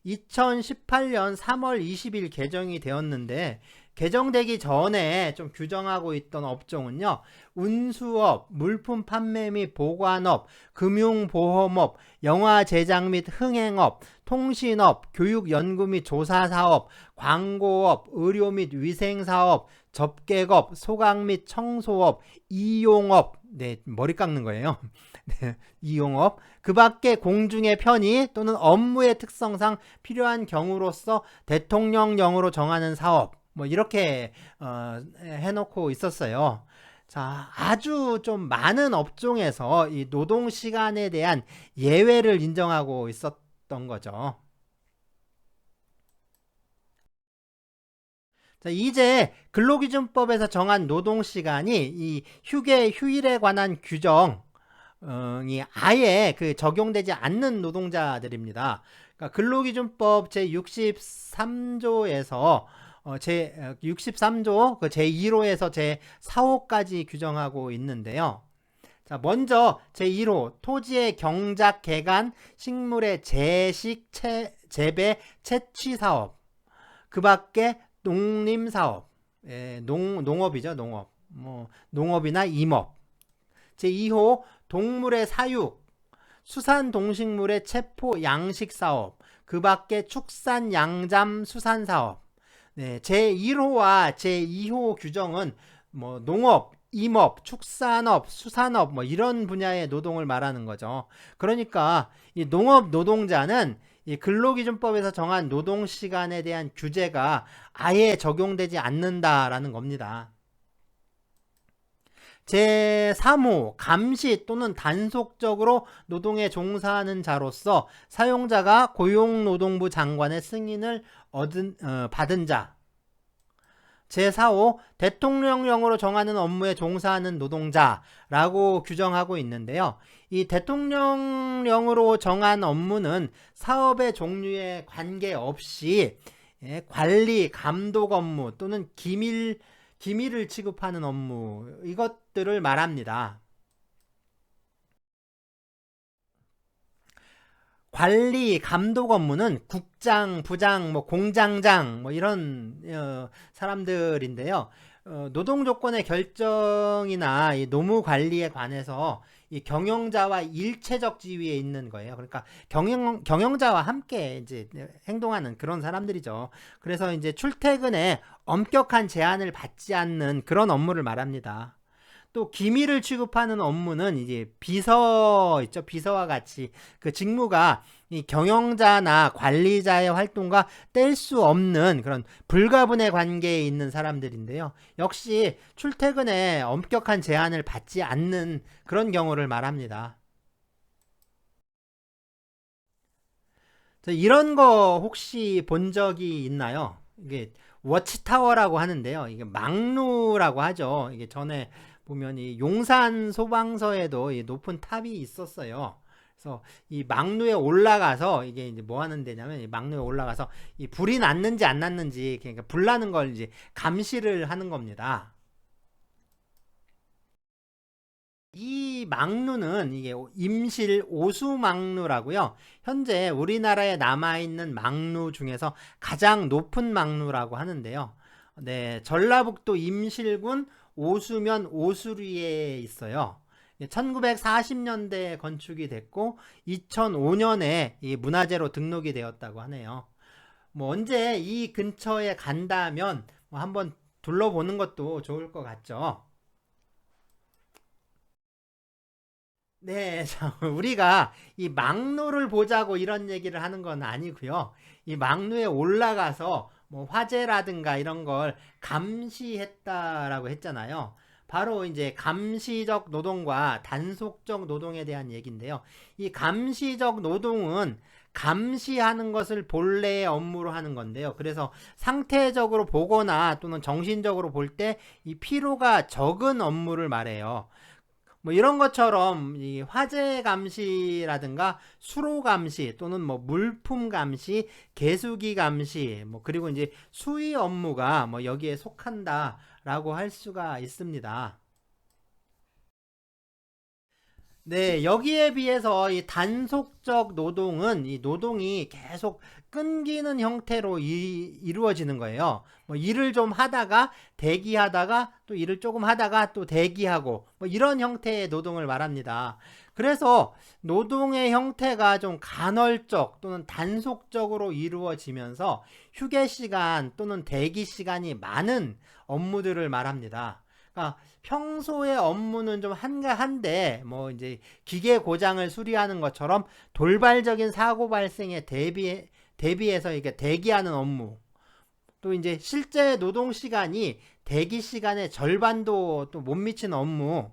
Speaker 1: 2018년 3월 20일 개정이 되었는데 개정되기 전에 좀 규정하고 있던 업종은요. 운수업, 물품 판매 및 보관업, 금융보험업, 영화 제작 및 흥행업, 통신업, 교육 연구 및 조사사업, 광고업, 의료 및 위생사업, 접객업, 소각 및 청소업, 이용업, 네, 머리 깎는 거예요. 네, 이용업, 그 밖에 공중의 편의 또는 업무의 특성상 필요한 경우로서 대통령령으로 정하는 사업, 뭐 이렇게 해놓고 있었어요. 자, 아주 좀 많은 업종에서 이 노동시간에 대한 예외를 인정하고 있었던 거죠. 자, 이제 근로기준법에서 정한 노동시간이 이 휴일에 관한 규정이 아예 적용되지 않는 노동자들입니다. 그러니까 근로기준법 제63조에서 제63조 제1호에서 제4호까지 규정하고 있는데요. 자, 먼저 제1호 토지의 경작 개간 식물의 재식 재배 채취 사업, 그 밖에 농림사업, 농업이죠, 농업. 농업이나 임업. 제2호 동물의 사육, 수산동식물의 체포 양식사업, 그 밖에 축산 양잠 수산사업. 네, 제1호와 제2호 규정은 농업, 임업, 축산업, 수산업 이런 분야의 노동을 말하는 거죠. 그러니까 이 농업 노동자는 이 근로기준법에서 정한 노동시간에 대한 규제가 아예 적용되지 않는다라는 겁니다. 제3호 감시 또는 단속적으로 노동에 종사하는 자로서 사용자가 고용노동부 장관의 승인을 받은 자. 제4호 대통령령으로 정하는 업무에 종사하는 노동자라고 규정하고 있는데요. 이 대통령령으로 정한 업무는 사업의 종류에 관계없이 관리, 감독 업무 또는 기밀을 취급하는 업무, 이것들을 말합니다. 관리, 감독 업무는 국장, 부장, 공장장 이런 사람들인데요. 노동 조건의 결정이나 이 노무 관리에 관해서 이 경영자와 일체적 지위에 있는 거예요. 그러니까 경영자와 함께 이제 행동하는 그런 사람들이죠. 그래서 이제 출퇴근에 엄격한 제한을 받지 않는 그런 업무를 말합니다. 또 기밀을 취급하는 업무는 이제 비서 있죠. 비서와 같이 그 직무가 이 경영자나 관리자의 활동과 뗄 수 없는 그런 불가분의 관계에 있는 사람들인데요. 역시 출퇴근에 엄격한 제한을 받지 않는 그런 경우를 말합니다. 이런 거 혹시 본 적이 있나요? 이게 워치타워라고 하는데요. 이게 망루라고 하죠. 이게 전에 보면 이 용산 소방서에도 이 높은 탑이 있었어요. 그래서 이 망루에 올라가서 이게 이제 뭐 하는 데냐면 이 망루에 올라가서 이 불이 났는지 안 났는지 그러니까 불 나는 걸 이제 감시를 하는 겁니다. 이 망루는 이게 임실 오수망루라고요. 현재 우리나라에 남아있는 망루 중에서 가장 높은 망루라고 하는데요. 네, 전라북도 임실군 오수면 오수리에 있어요. 1940년대에 건축이 됐고 2005년에 이 문화재로 등록이 되었다고 하네요. 언제 이 근처에 간다면 한번 둘러보는 것도 좋을 것 같죠. 네, 우리가 이 망루를 보자고 이런 얘기를 하는 건 아니고요. 이 망루에 올라가서 화재라든가 이런 걸 감시했다라고 했잖아요. 바로 이제 감시적 노동과 단속적 노동에 대한 얘기인데요. 이 감시적 노동은 감시하는 것을 본래의 업무로 하는 건데요. 그래서 상태적으로 보거나 또는 정신적으로 볼 때 이 피로가 적은 업무를 말해요. 이런 것처럼 이 화재 감시라든가 수로 감시 또는 물품 감시, 개수기 감시, 그리고 이제 수의 업무가 여기에 속한다라고 할 수가 있습니다. 네, 여기에 비해서 이 단속적 노동은 이 노동이 계속 끊기는 형태로 이루어지는 거예요. 일을 좀 하다가 대기하다가 또 일을 조금 하다가 또 대기하고 이런 형태의 노동을 말합니다. 그래서 노동의 형태가 좀 간헐적 또는 단속적으로 이루어지면서 휴게 시간 또는 대기 시간이 많은 업무들을 말합니다. 그러니까 평소의 업무는 좀 한가한데 이제 기계 고장을 수리하는 것처럼 돌발적인 사고 발생에 대비해서 이렇게 대기하는 업무, 또 이제 실제 노동 시간이 대기 시간의 절반도 또 못 미치는 업무,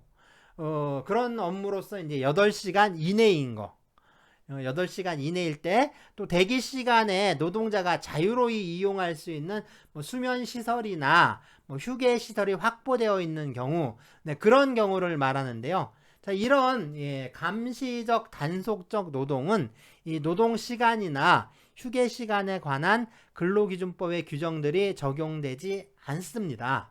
Speaker 1: 그런 업무로서 이제 8시간 이내인 거. 8시간 이내일 때, 또 대기 시간에 노동자가 자유로이 이용할 수 있는 뭐 수면 시설이나 뭐 휴게 시설이 확보되어 있는 경우, 네, 그런 경우를 말하는데요. 자, 이런 감시적 단속적 노동은 이 노동 시간이나 휴게 시간에 관한 근로기준법의 규정들이 적용되지 않습니다.